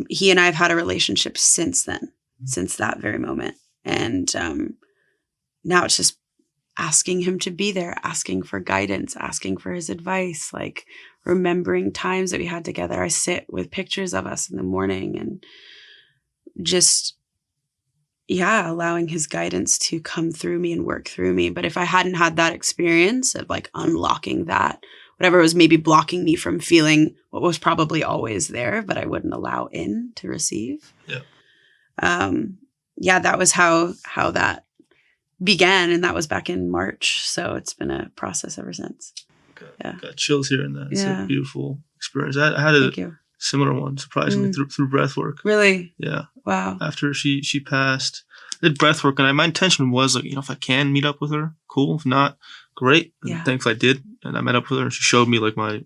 [SPEAKER 1] he and I have had a relationship since then, since that very moment. And now it's just asking him to be there, asking for guidance, asking for his advice, like remembering times that we had together. I sit with pictures of us in the morning and just, allowing his guidance to come through me and work through me. But if I hadn't had that experience of like unlocking that, whatever was maybe blocking me from feeling what was probably always there, but I wouldn't allow in to receive. That was how that began, and that was back in March. So it's been a process ever since.
[SPEAKER 2] Got chills hearing that. It's a beautiful experience. I had a similar one, surprisingly, through breath work.
[SPEAKER 1] Really?
[SPEAKER 2] Yeah.
[SPEAKER 1] Wow.
[SPEAKER 2] After she passed, I did breath work, and my intention was like, if I can meet up with her, cool. If not, great. And thankfully I did, and I met up with her, and she showed me like my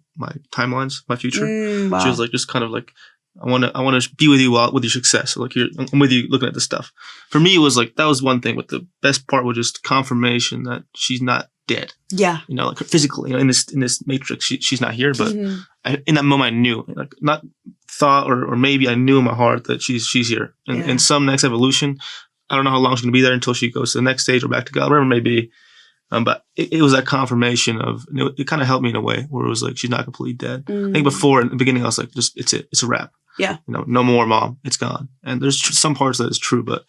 [SPEAKER 2] timelines, my future.
[SPEAKER 1] Wow.
[SPEAKER 2] She was like, just kind of like, I want to be with you with your success. So like, I'm with you looking at this stuff. For me, it was like, that was one thing, but the best part was just confirmation that she's not dead.
[SPEAKER 1] Yeah.
[SPEAKER 2] Like physically, in this matrix, she's not here, but in that moment I knew, like, not thought or maybe I knew in my heart that she's here. And in some next evolution, I don't know how long she's going to be there until she goes to the next stage or back to God, whatever it may be. But it was that confirmation of, it kind of helped me in a way where it was like, she's not completely dead. I think before, in the beginning, I was like, it's a wrap.
[SPEAKER 1] Yeah.
[SPEAKER 2] No more, Mom. It's gone. And there's some parts that is true, but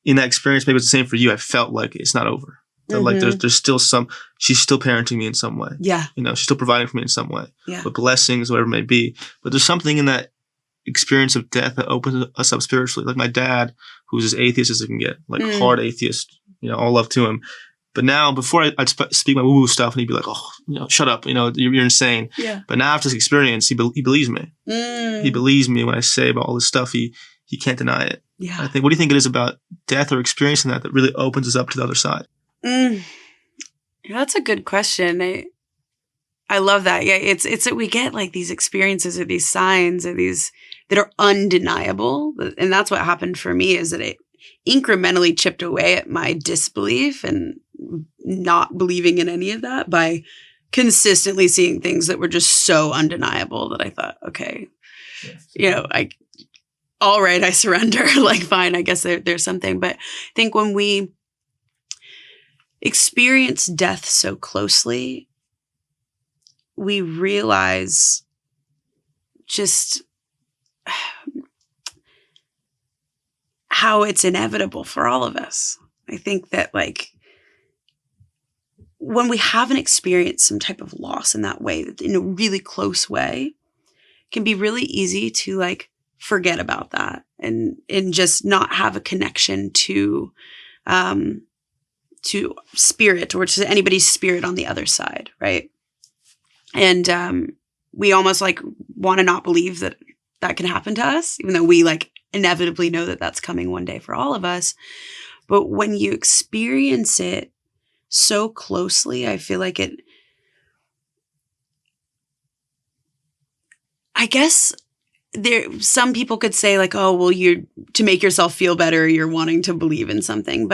[SPEAKER 2] in that experience, maybe it's the same for you. I felt like it's not over. That like there's still she's still parenting me in some way.
[SPEAKER 1] Yeah.
[SPEAKER 2] She's still providing for me in some way.
[SPEAKER 1] Yeah.
[SPEAKER 2] With blessings, whatever it may be. But there's something in that experience of death that opens us up spiritually. Like my dad, who's as atheist as it can get, like hard atheist, all love to him. But now, before I'd speak my woo-woo stuff, and he'd be like, "Oh, shut up! You're insane." Yeah. But now after this experience, he believes me. He believes me when I say about all this stuff. He can't deny it.
[SPEAKER 1] Yeah.
[SPEAKER 2] I think. What do you think it is about death or experiencing that really opens us up to the other side?
[SPEAKER 1] That's a good question. I love that. Yeah, it's that we get like these experiences or these signs or these that are undeniable, and that's what happened for me. Is that it incrementally chipped away at my disbelief and not believing in any of that by consistently seeing things that were just so undeniable that I thought, okay, all right, I surrender. Like, fine, I guess there's something. But I think when we experience death so closely, we realize just how it's inevitable for all of us. I think that like when we haven't experienced some type of loss in that way, in a really close way, it can be really easy to like forget about that and just not have a connection to spirit or to anybody's spirit on the other side, right? And we almost like want to not believe that can happen to us, even though we like inevitably know that that's coming one day for all of us. But when you experience it so closely, I feel like I guess some people could say like, oh, well, you're to make yourself feel better, you're wanting to believe in something,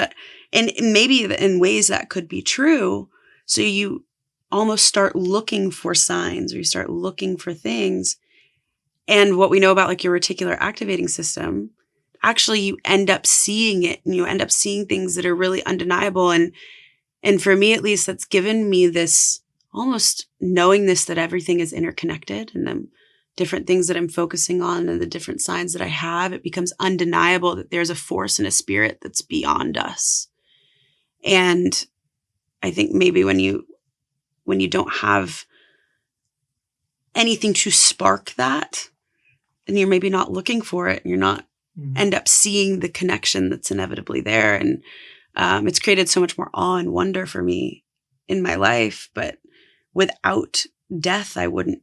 [SPEAKER 1] and maybe in ways that could be true. So you almost start looking for signs, or you start looking for things. And what we know about like your reticular activating system, actually you end up seeing it, and you end up seeing things that are really undeniable. And for me, at least, that's given me this almost knowingness that everything is interconnected, and the different things that I'm focusing on and the different signs that I have, it becomes undeniable that there's a force and a spirit that's beyond us. And I think maybe when you don't have anything to spark that, and you're maybe not looking for it, and you're not end up seeing the connection that's inevitably there. And it's created so much more awe and wonder for me in my life. But without death, I wouldn't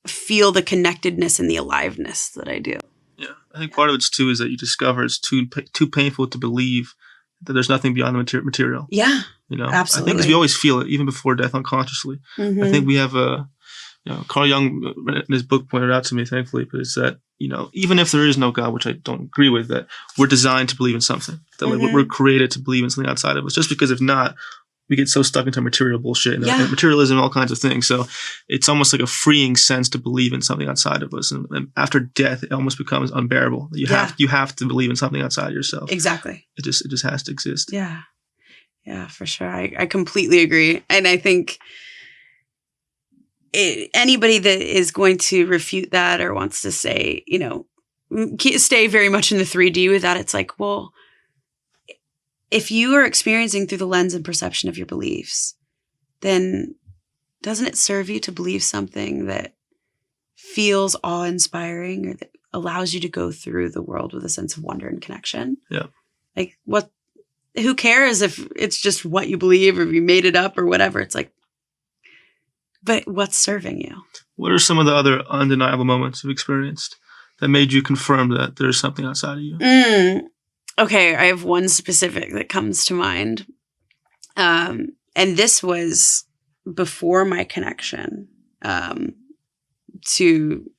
[SPEAKER 1] feel the connectedness and the aliveness that I do.
[SPEAKER 2] Yeah. I think part of it too is that you discover it's too painful to believe that there's nothing beyond the material.
[SPEAKER 1] Yeah.
[SPEAKER 2] Absolutely. I think because we always feel it, even before death, unconsciously. I think we have Carl Jung in his book pointed out to me, thankfully, but it's that, even if there is no God, which I don't agree with, that we're designed to believe in something, that like, we're created to believe in something outside of us. Just because if not, we get so stuck into material bullshit and materialism, all kinds of things. So it's almost like a freeing sense to believe in something outside of us. And after death, it almost becomes unbearable. You have to believe in something outside of yourself.
[SPEAKER 1] Exactly.
[SPEAKER 2] It just has to exist.
[SPEAKER 1] Yeah. Yeah, for sure. I completely agree. And I think anybody that is going to refute that or wants to say, stay very much in the 3D with that, it's like, well, if you are experiencing through the lens and perception of your beliefs, then doesn't it serve you to believe something that feels awe-inspiring or that allows you to go through the world with a sense of wonder and connection?
[SPEAKER 2] Yeah.
[SPEAKER 1] Like, who cares if it's just what you believe or if you made it up or whatever? It's like, but what's serving you?
[SPEAKER 2] What are some of the other undeniable moments you've experienced that made you confirm that there's something outside of you?
[SPEAKER 1] Okay, I have one specific that comes to mind. And this was before my connection to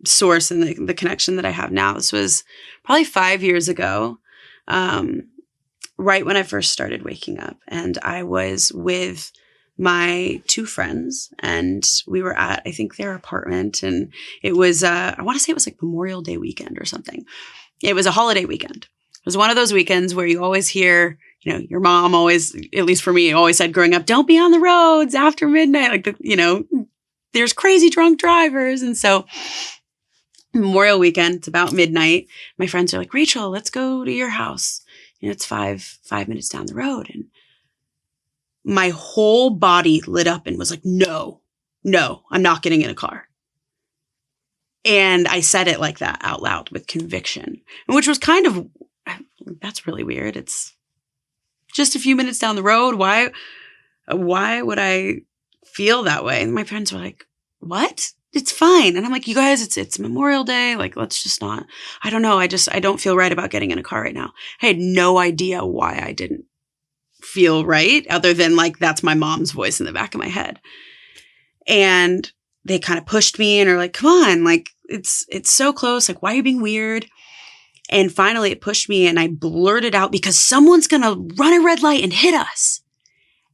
[SPEAKER 1] Source and the connection that I have now. This was probably 5 years ago, right when I first started waking up. And I was with my two friends and we were at, I think, their apartment. And it was, I want to say it was like Memorial Day weekend or something. It was a holiday weekend. It was one of those weekends where you always hear, your mom always, at least for me, always said growing up, don't be on the roads after midnight. Like, there's crazy drunk drivers. And so Memorial weekend, it's about midnight. My friends are like, Rachel, let's go to your house. It's five minutes down the road. And my whole body lit up and was like, no, I'm not getting in a car. And I said it like that out loud with conviction, which was kind of, that's really weird. It's just a few minutes down the road. Why would I feel that way? And my friends were like, what? It's fine. And I'm like, you guys, it's Memorial Day. Like, let's just not, I don't know. I don't feel right about getting in a car right now. I had no idea why I didn't feel right other than like, that's my mom's voice in the back of my head. And they kind of pushed me and are like, come on, like it's so close. Like, why are you being weird? And finally it pushed me and I blurted out, because someone's going to run a red light and hit us.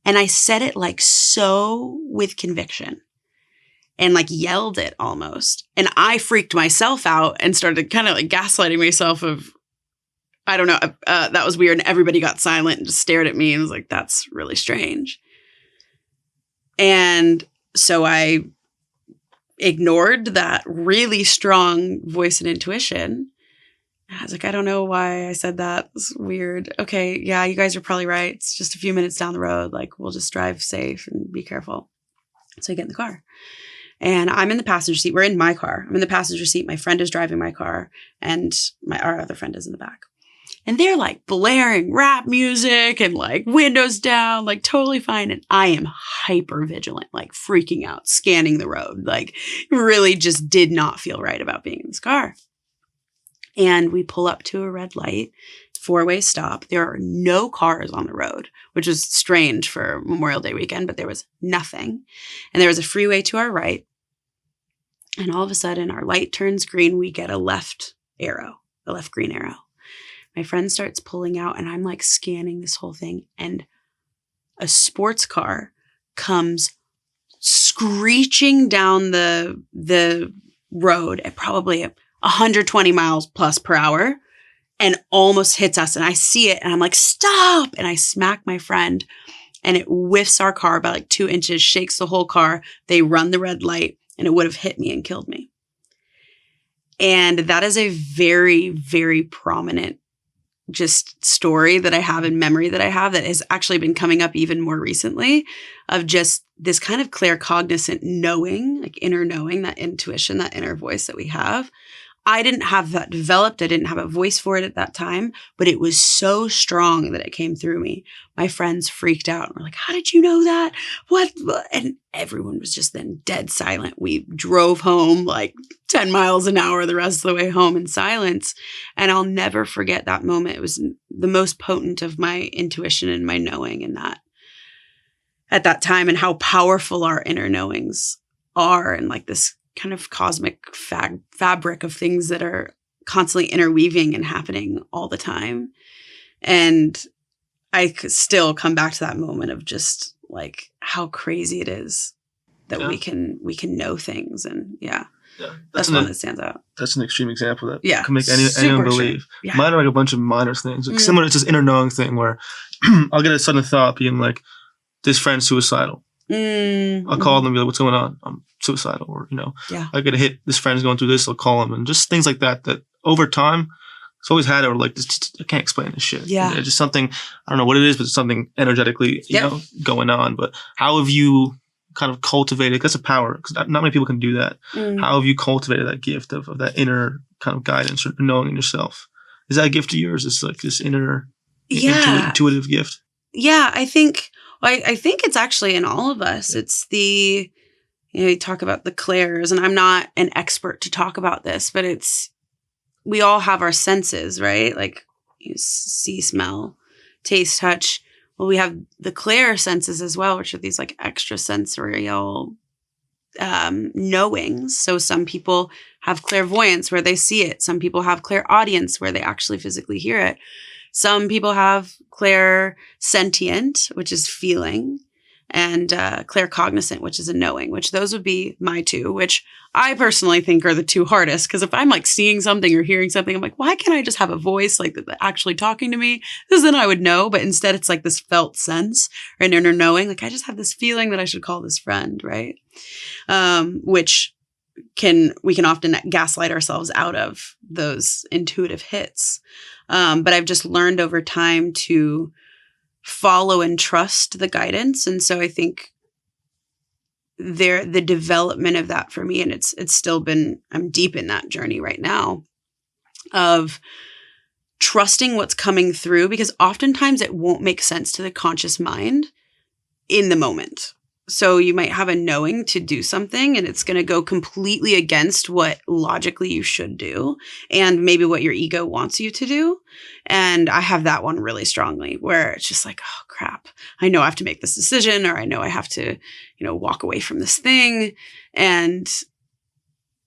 [SPEAKER 1] And I said it like so with conviction and like yelled it almost. And I freaked myself out and started kind of like gaslighting myself of, I don't know, that was weird. And everybody got silent and just stared at me and was like, that's really strange. And so I ignored that really strong voice and intuition. I was like, I don't know why I said that. It's weird. Okay, yeah, you guys are probably right. It's just a few minutes down the road. Like, we'll just drive safe and be careful. So I get in the car. And I'm in the passenger seat. We're in my car. I'm in the passenger seat. My friend is driving my car. And our other friend is in the back. And they're like blaring rap music and like windows down, like totally fine. And I am hyper vigilant, like freaking out, scanning the road. Like really just did not feel right about being in this car. And we pull up to a red light, 4-way stop. There are no cars on the road, which is strange for Memorial Day weekend, but there was nothing. And there was a freeway to our right. And all of a sudden, our light turns green. We get a left green arrow. My friend starts pulling out, and I'm like scanning this whole thing. And a sports car comes screeching down the road at probably 120 miles plus per hour and almost hits us. And I see it and I'm like, stop. And I smack my friend and it whiffs our car by like 2 inches, shakes the whole car. They run the red light and it would have hit me and killed me. And that is a very, very prominent just story that I have in memory that I have that has actually been coming up even more recently, of just this kind of claircognizant knowing, like inner knowing, that intuition, that inner voice that we have. I didn't have that developed. I didn't have a voice for it at that time, but it was so strong that it came through me. My friends freaked out and were like, how did you know that? What? And everyone was just then dead silent. We drove home like 10 miles an hour the rest of the way home in silence. And I'll never forget that moment. It was the most potent of my intuition and my knowing in that at that time, and how powerful our inner knowings are, and like this kind of cosmic fabric of things that are constantly interweaving and happening all the time. And I still come back to that moment of just like how crazy it is that we can know things. And that's one that stands out.
[SPEAKER 2] That's an extreme example that can make anyone believe.
[SPEAKER 1] Yeah.
[SPEAKER 2] Mine are like a bunch of minor things. Like similar, it's this inner knowing thing where I'll get a sudden thought being like, this friend's suicidal. I'll call them and be like, what's going on? I'm suicidal. Or, I get a hit, this friend's going through this, I'll call them. And just things like that over time, it's always had it, or like, I can't explain this shit.
[SPEAKER 1] Yeah.
[SPEAKER 2] It's just something, I don't know what it is, but it's something energetically, going on. But how have you kind of cultivated, that's a power, because not many people can do that. How have you cultivated that gift of that inner kind of guidance or knowing in yourself? Is that a gift of yours? It's like this inner intuitive gift?
[SPEAKER 1] Yeah, I think it's actually in all of us. It's the, you talk about the clairs, and I'm not an expert to talk about this, but we all have our senses, right? Like you see, smell, taste, touch. Well, we have the clair senses as well, which are these like extrasensorial knowings. So some people have clairvoyance where they see it. Some people have clairaudience where they actually physically hear it. Some people have clairsentient, which is feeling, and claircognizant, which is a knowing, which those would be my two, which I personally think are the two hardest. Because if I'm like seeing something or hearing something, I'm like, why can't I just have a voice like that actually talking to me? Because then I would know. But instead, it's like this felt sense or an inner knowing. Like I just have this feeling that I should call this friend, right? Which we can often gaslight ourselves out of those intuitive hits. But I've just learned over time to follow and trust the guidance. And so I think the development of that for me, and it's still been, I'm deep in that journey right now of trusting what's coming through, because oftentimes it won't make sense to the conscious mind in the moment. So you might have a knowing to do something and it's going to go completely against what logically you should do and maybe what your ego wants you to do. And I have that one really strongly where it's just like, oh crap, I know I have to make this decision, or I know I have to, walk away from this thing. And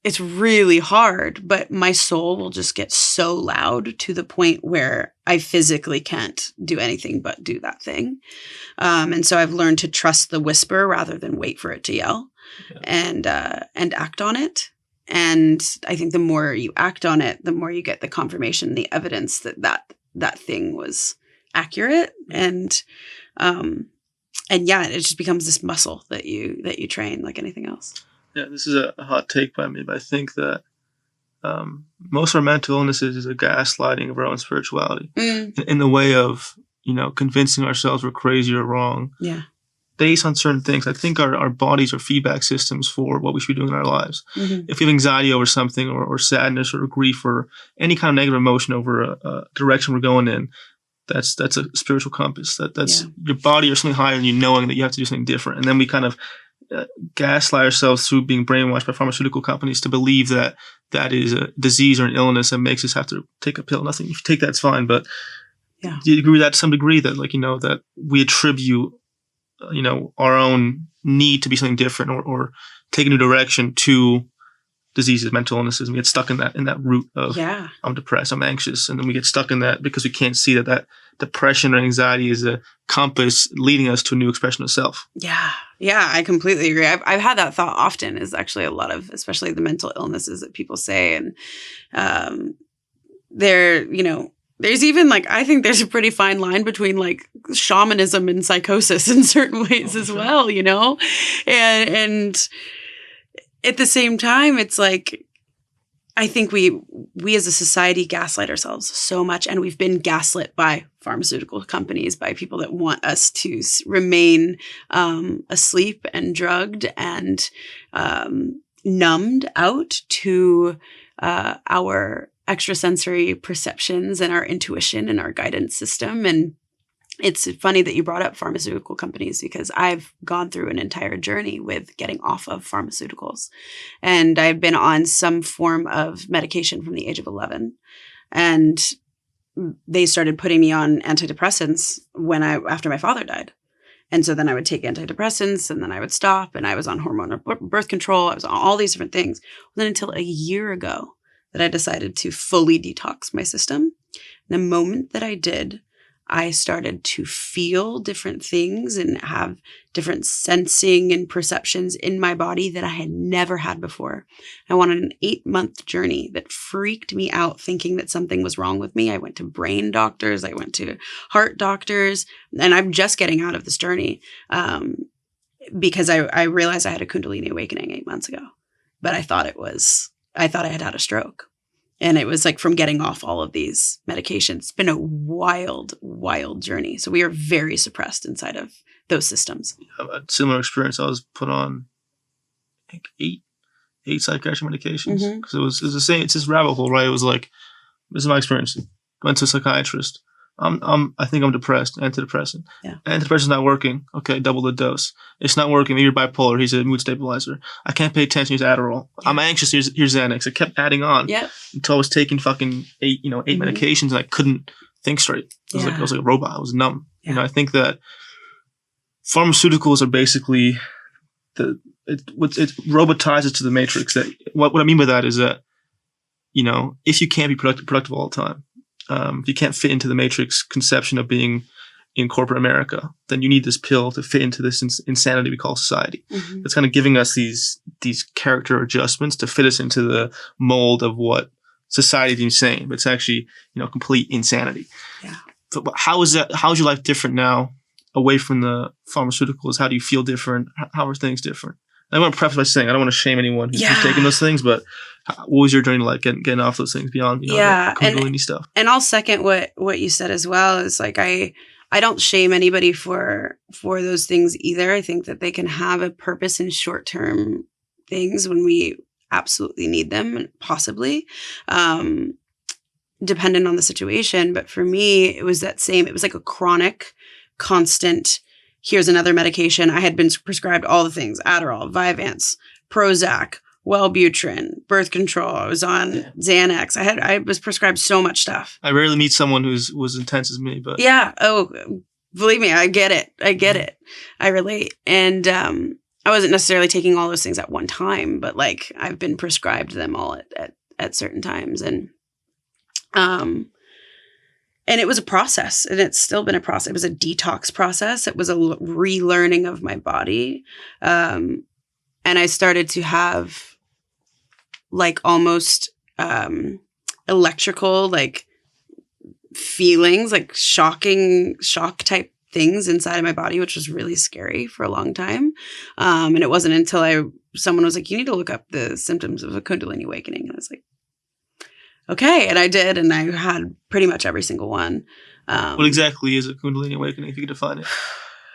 [SPEAKER 1] it's really hard, but my soul will just get so loud to the point where I physically can't do anything but do that thing. And so I've learned to trust the whisper rather than wait for it to yell, and act on it. And I think the more you act on it, the more you get the confirmation, the evidence that thing was accurate. And it just becomes this muscle that you train like anything else.
[SPEAKER 2] Yeah, this is a hot take by me, but I think that most of our mental illnesses is a gaslighting of our own spirituality in the way of, convincing ourselves we're crazy or wrong.
[SPEAKER 1] Yeah.
[SPEAKER 2] Based on certain things. I think our bodies are feedback systems for what we should be doing in our lives. Mm-hmm. If we have anxiety over something or sadness or grief or any kind of negative emotion over a direction we're going in, that's a spiritual compass. That's your body or something higher than you knowing that you have to do something different. And then we kind of gaslight ourselves through being brainwashed by pharmaceutical companies to believe that is a disease or an illness that makes us have to take a pill. Nothing, if you take that's fine. But do you agree with that to some degree, that that we attribute our own need to be something different or take a new direction to diseases, mental illnesses, and we get stuck in that root of I'm depressed, I'm anxious, and then we get stuck in that because we can't see that depression or anxiety is a compass leading us to a new expression of self. Yeah,
[SPEAKER 1] I completely agree. I've had that thought often. Is actually a lot of, especially the mental illnesses that people say, and there's even I think there's a pretty fine line between shamanism and psychosis in certain ways as well, and at the same time, it's I think we as a society gaslight ourselves so much, and we've been gaslit by pharmaceutical companies, by people that want us to remain asleep and drugged and numbed out to our extrasensory perceptions and our intuition and our guidance system. And it's funny that you brought up pharmaceutical companies, because I've gone through an entire journey with getting off of pharmaceuticals. And I've been on some form of medication from the age of 11. And they started putting me on antidepressants after my father died. And so then I would take antidepressants and then I would stop, and I was on hormonal birth control. I was on all these different things. Then until a year ago that I decided to fully detox my system. The moment that I did, I started to feel different things and have different sensing and perceptions in my body that I had never had before. I went on an 8-month journey that freaked me out, thinking that something was wrong with me. I went to brain doctors. I went to heart doctors, and I'm just getting out of this journey because I realized I had a Kundalini awakening 8 months ago, but I thought I had a stroke. And it was like from getting off all of these medications. It's been a wild, wild journey. So we are very suppressed inside of those systems.
[SPEAKER 2] A similar experience. I was put on, I think, eight psychiatric medications. Because it was the same. It's this rabbit hole, right? It was like, this is my experience. Went to a psychiatrist. I think I'm depressed. Antidepressant.
[SPEAKER 1] Yeah.
[SPEAKER 2] Antidepressant's not working. Okay, double the dose. It's not working. Maybe you're bipolar. Here's a mood stabilizer. I can't pay attention. Here's Adderall. Yeah. I'm anxious. Here's Xanax. It kept adding on.
[SPEAKER 1] Yep.
[SPEAKER 2] Until I was taking fucking 8 medications, and I couldn't think straight. I was like a robot. I was numb. Yeah. I think that pharmaceuticals are basically it robotizes to the matrix. That what I mean by that is that, if you can't be productive all the time, if you can't fit into the matrix conception of being in corporate America, then you need this pill to fit into this insanity we call society. It's kind of giving us these character adjustments to fit us into the mold of what society deems sane, but it's actually, complete insanity.
[SPEAKER 1] Yeah.
[SPEAKER 2] So how is your life different now away from the pharmaceuticals? How do you feel different? How are things different? I want to preface by saying I don't want to shame anyone who's taking those things, but what was your journey like getting off those things beyond the Kundalini stuff?
[SPEAKER 1] And I'll second what you said as well. Is like I don't shame anybody for those things either. I think that they can have a purpose in short-term things when we absolutely need them, possibly, dependent on the situation. But for me, it was it was like a chronic, constant, here's another medication. I had been prescribed all the things: Adderall, Vyvanse, Prozac, Wellbutrin, birth control. I was on Xanax. I was prescribed so much stuff.
[SPEAKER 2] I rarely meet someone who's as intense as me, but
[SPEAKER 1] yeah. Oh, believe me, I get it. I relate. And I wasn't necessarily taking all those things at one time, but like I've been prescribed them all at certain times. And it was a process, and it's still been a process. It was a detox process. It was a relearning of my body. And I started to have like almost electrical like feelings, like shock type things inside of my body, which was really scary for a long time. And it wasn't until someone was like, you need to look up the symptoms of a Kundalini awakening. And I was like, okay. And I did. And I had pretty much every single one.
[SPEAKER 2] What exactly is a Kundalini awakening, if you could define it?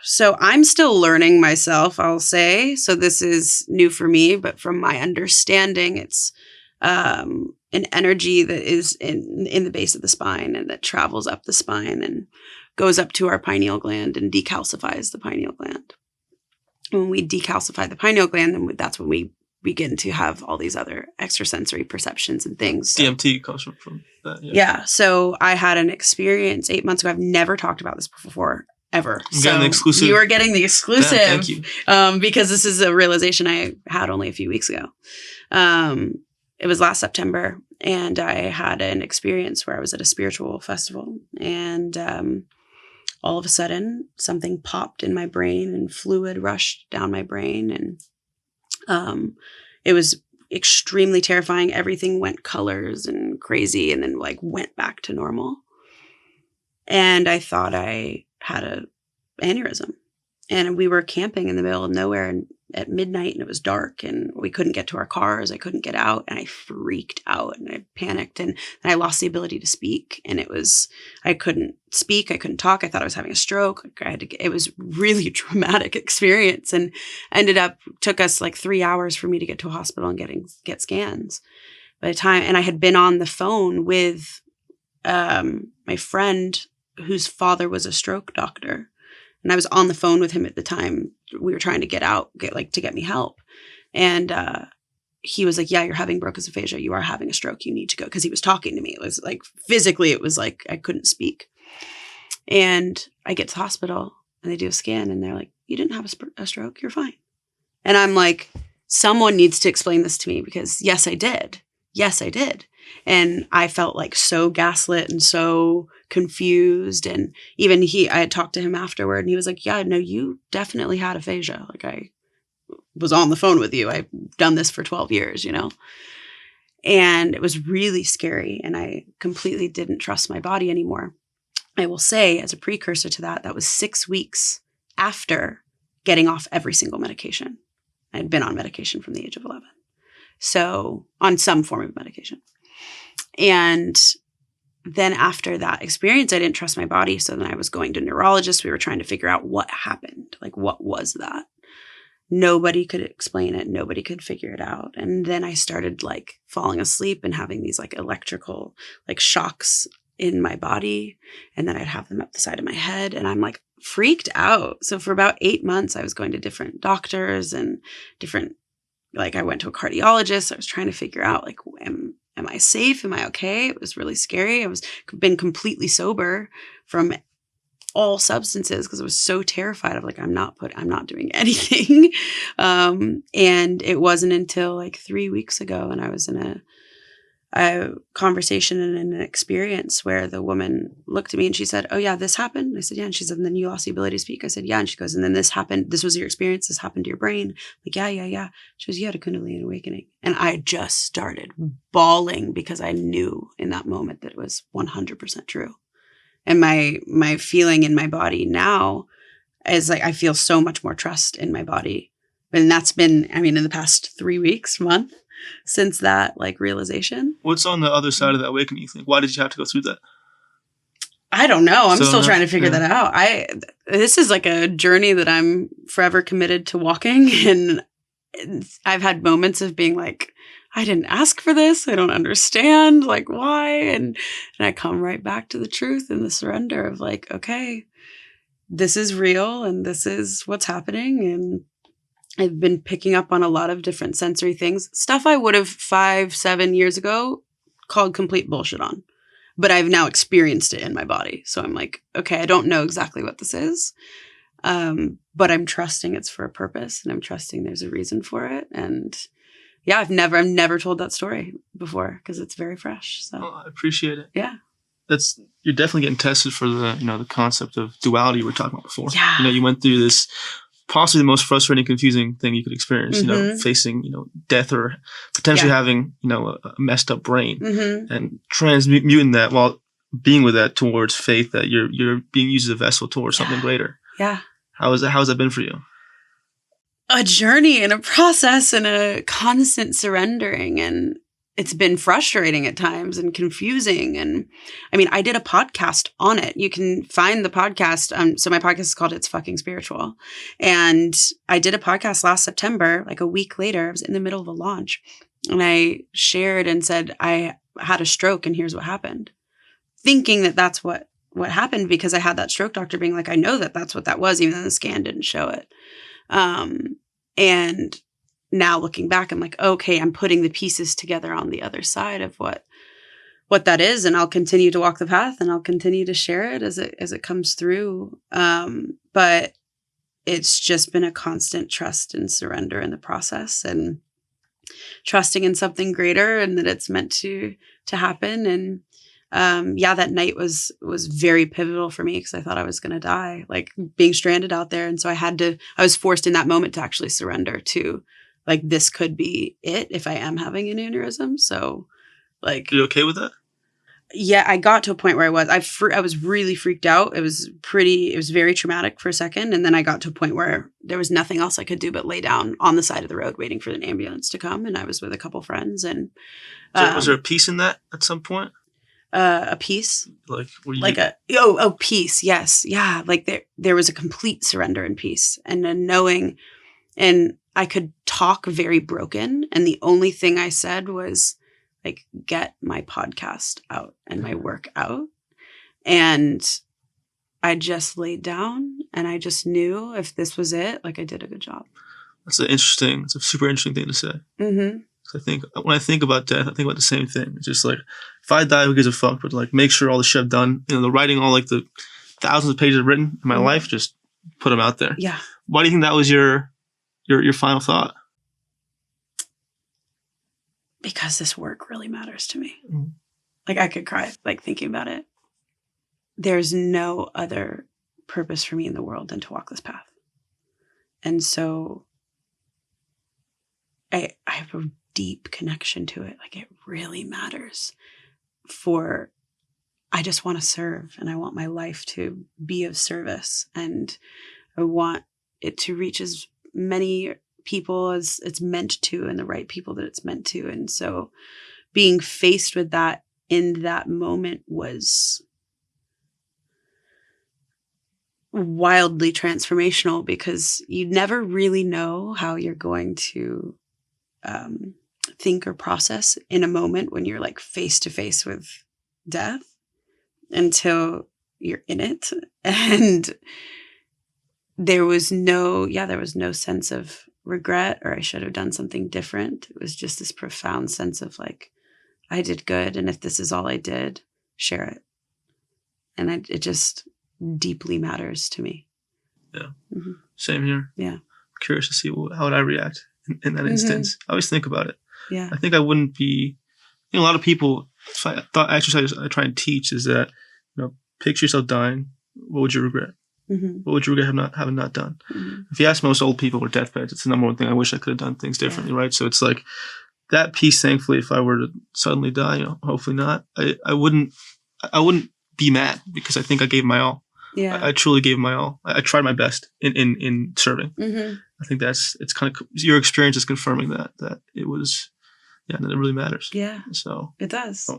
[SPEAKER 1] So I'm still learning myself, I'll say. So this is new for me, but from my understanding, it's an energy that is in the base of the spine and that travels up the spine and goes up to our pineal gland and decalcifies the pineal gland. When we decalcify the pineal gland, then that's when we begin to have all these other extrasensory perceptions and things. So,
[SPEAKER 2] DMT comes from that.
[SPEAKER 1] Yeah. So I had an experience 8 months ago. I've never talked about this before. Ever.
[SPEAKER 2] So exclusive.
[SPEAKER 1] You are getting the exclusive.
[SPEAKER 2] Thank you.
[SPEAKER 1] Because this is a realization I had only a few weeks ago. It was last September, and I had an experience where I was at a spiritual festival, and all of a sudden something popped in my brain and fluid rushed down my brain, and it was extremely terrifying. Everything went colors and crazy, and then like went back to normal. And I thought I had an aneurysm, and we were camping in the middle of nowhere at midnight, and it was dark, and we couldn't get to our cars. I couldn't get out, and I freaked out, and I panicked, and I lost the ability to speak. And I couldn't speak. I couldn't talk. I thought I was having a stroke. It was really a traumatic experience, and took us like 3 hours for me to get to a hospital and get scans. By the time, and I had been on the phone with my friend whose father was a stroke doctor. And I was on the phone with him at the time. We were trying to get me help. And he was like, yeah, you're having brochophagia. You are having a stroke. You need to go. Because he was talking to me. It was like, physically, it was like I couldn't speak. And I get to the hospital, and they do a scan, and they're like, you didn't have a stroke. You're fine. And I'm like, someone needs to explain this to me, because yes, I did. Yes, I did. And I felt like so gaslit and so confused. And even I had talked to him afterward and he was like, yeah, no, you definitely had aphasia. Like I was on the phone with you. I've done this for 12 years, and it was really scary. And I completely didn't trust my body anymore. I will say as a precursor to that, that was 6 weeks after getting off every single medication. I had been on medication from the age of 11. So on some form of medication. And then after that experience, I didn't trust my body. So then I was going to neurologists. We were trying to figure out what happened. Like, what was that? Nobody could explain it. Nobody could figure it out. And then I started like falling asleep and having these like electrical like shocks in my body. And then I'd have them up the side of my head and I'm like freaked out. So for about 8 months, I was going to different doctors and I went to a cardiologist. I was trying to figure out like, am I safe? Am I okay? It was really scary. Been completely sober from all substances because I was so terrified of like, I'm not doing anything. And it wasn't until like 3 weeks ago and I was in a conversation and an experience where the woman looked at me and she said, oh yeah, this happened. I said, yeah. And she said, and then you lost the ability to speak. I said, yeah. And she goes, and then this happened. This was your experience. This happened to your brain. I'm like, yeah. She goes, you had a Kundalini awakening. And I just started bawling because I knew in that moment that it was 100% true. And my feeling in my body now is like, I feel so much more trust in my body. And that's been, in the past 3 weeks, month, since that like realization.
[SPEAKER 2] What's on the other side of that awakening, you think? Why did you have to go through that?
[SPEAKER 1] I don't know. I'm still trying to figure that out. This is like a journey that I'm forever committed to walking. And I've had moments of being like, I didn't ask for this. I don't understand. Like, why? And I come right back to the truth and the surrender of like, okay, this is real and this is what's happening. And I've been picking up on a lot of different sensory things, stuff I would have 5-7 years ago called complete bullshit on, but I've now experienced it in my body. So I'm like, okay, I don't know exactly what this is, but I'm trusting it's for a purpose and I'm trusting there's a reason for it. And yeah, I've never told that story before because it's very fresh. So
[SPEAKER 2] I appreciate it.
[SPEAKER 1] Yeah.
[SPEAKER 2] You're definitely getting tested for the concept of duality we were talking about before.
[SPEAKER 1] Yeah.
[SPEAKER 2] You went through this possibly the most frustrating, confusing thing you could experience, facing, death or potentially having, a messed up brain and transmuting that while being with that towards faith that you're being used as a vessel towards something greater.
[SPEAKER 1] Yeah.
[SPEAKER 2] How's that been for you?
[SPEAKER 1] A journey and a process and a constant surrendering. And it's been frustrating at times and confusing. And I did a podcast on it. You can find the podcast. So my podcast is called It's Fucking Spiritual. And I did a podcast last September, like a week later. I was in the middle of a launch and I shared and said, I had a stroke and here's what happened. Thinking that that's what happened because I had that stroke doctor being like, I know that that's what that was, even though the scan didn't show it. And now looking back, I'm like, okay, I'm putting the pieces together on the other side of what that is. And I'll continue to walk the path and I'll continue to share it as it comes through. But it's just been a constant trust and surrender in the process and trusting in something greater and that it's meant to happen. And, that night was very pivotal for me because I thought I was going to die, like being stranded out there. And so I was forced in that moment to actually surrender to like, this could be it if I am having an aneurysm. So like,
[SPEAKER 2] are you okay with that?
[SPEAKER 1] Yeah, I got to a point where I was really freaked out. It was very traumatic for a second. And then I got to a point where there was nothing else I could do but lay down on the side of the road waiting for an ambulance to come. And I was with a couple friends. And
[SPEAKER 2] was there a peace in that at some point?
[SPEAKER 1] A peace?
[SPEAKER 2] Like, were you...
[SPEAKER 1] Like peace. Yes. Yeah. Like there was a complete surrender and peace and a knowing, and I could talk very broken. And the only thing I said was like, get my podcast out and my work out. And I just laid down and I just knew if this was it, like I did a good job.
[SPEAKER 2] It's a super interesting thing to say.
[SPEAKER 1] Mm-hmm.
[SPEAKER 2] When I think about death, I think about the same thing. It's just like, if I die, who gives a fuck? But like, make sure all the shit I've done, the writing, all like the thousands of pages I've written in my life, just put them out there.
[SPEAKER 1] Yeah.
[SPEAKER 2] Why do you think that was your final thought?
[SPEAKER 1] Because this work really matters to me. Mm-hmm. Like I could cry, like thinking about it. there's no other purpose for me in the world than to walk this path. And so I have a deep connection to it. Like, it really matters. I just want to serve, and I want my life to be of service, and I want it to reach as many people as it's meant to, and the right people that it's meant to. And so being faced with that in that moment was wildly transformational, because you never really know how you're going to think or process in a moment when you're like face to face with death until you're in it. And there was no sense of regret or I should have done something different. It was just this profound sense of like, I did good. And if this is all I did, share it. And it just deeply matters to me.
[SPEAKER 2] Yeah. Mm-hmm. Same here.
[SPEAKER 1] Yeah.
[SPEAKER 2] I'm curious to see how would I react in that instance. I always think about it.
[SPEAKER 1] Yeah.
[SPEAKER 2] I think I wouldn't be, a lot of people, thought exercise I try and teach is that, picture yourself dying. What would you regret? Mm-hmm. What would you regret having not done? Mm-hmm. If you ask most old people with deathbeds, it's the number one thing. I wish I could have done things differently, right? So it's like that piece, thankfully, if I were to suddenly die, hopefully not, I wouldn't be mad, because I think I gave my all.
[SPEAKER 1] Yeah.
[SPEAKER 2] I truly gave my all. I tried my best in serving. Mm-hmm. I think it's kind of, your experience is confirming that it was, that it really matters.
[SPEAKER 1] Yeah.
[SPEAKER 2] So
[SPEAKER 1] it does.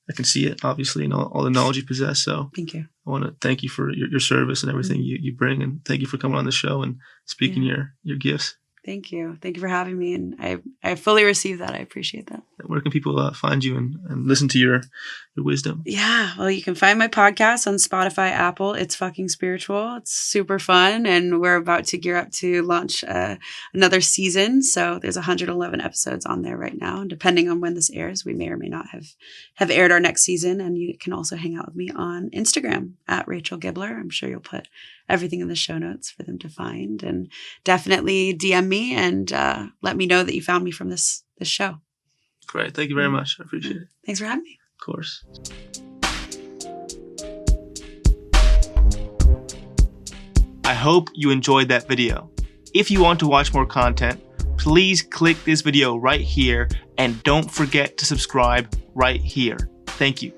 [SPEAKER 2] I can see it, obviously, and all the knowledge you possess. So
[SPEAKER 1] thank you.
[SPEAKER 2] I want to thank you for your service and everything you bring, and thank you for coming on the show and speaking your gifts.
[SPEAKER 1] Thank you. Thank you for having me. And I fully receive that. I appreciate that.
[SPEAKER 2] Where can people find you and listen to your wisdom?
[SPEAKER 1] Yeah. Well, you can find my podcast on Spotify, Apple. It's fucking spiritual. It's super fun. And we're about to gear up to launch another season. So there's 111 episodes on there right now. And depending on when this airs, we may or may not have aired our next season. And you can also hang out with me on Instagram at Rachel Gibler. I'm sure you'll put everything in the show notes for them to find. And definitely DM me and let me know that you found me from this show.
[SPEAKER 2] Great. Thank you very much. I appreciate it.
[SPEAKER 1] Thanks for having me.
[SPEAKER 2] Of course. I hope you enjoyed that video. If you want to watch more content, please click this video right here and don't forget to subscribe right here. Thank you.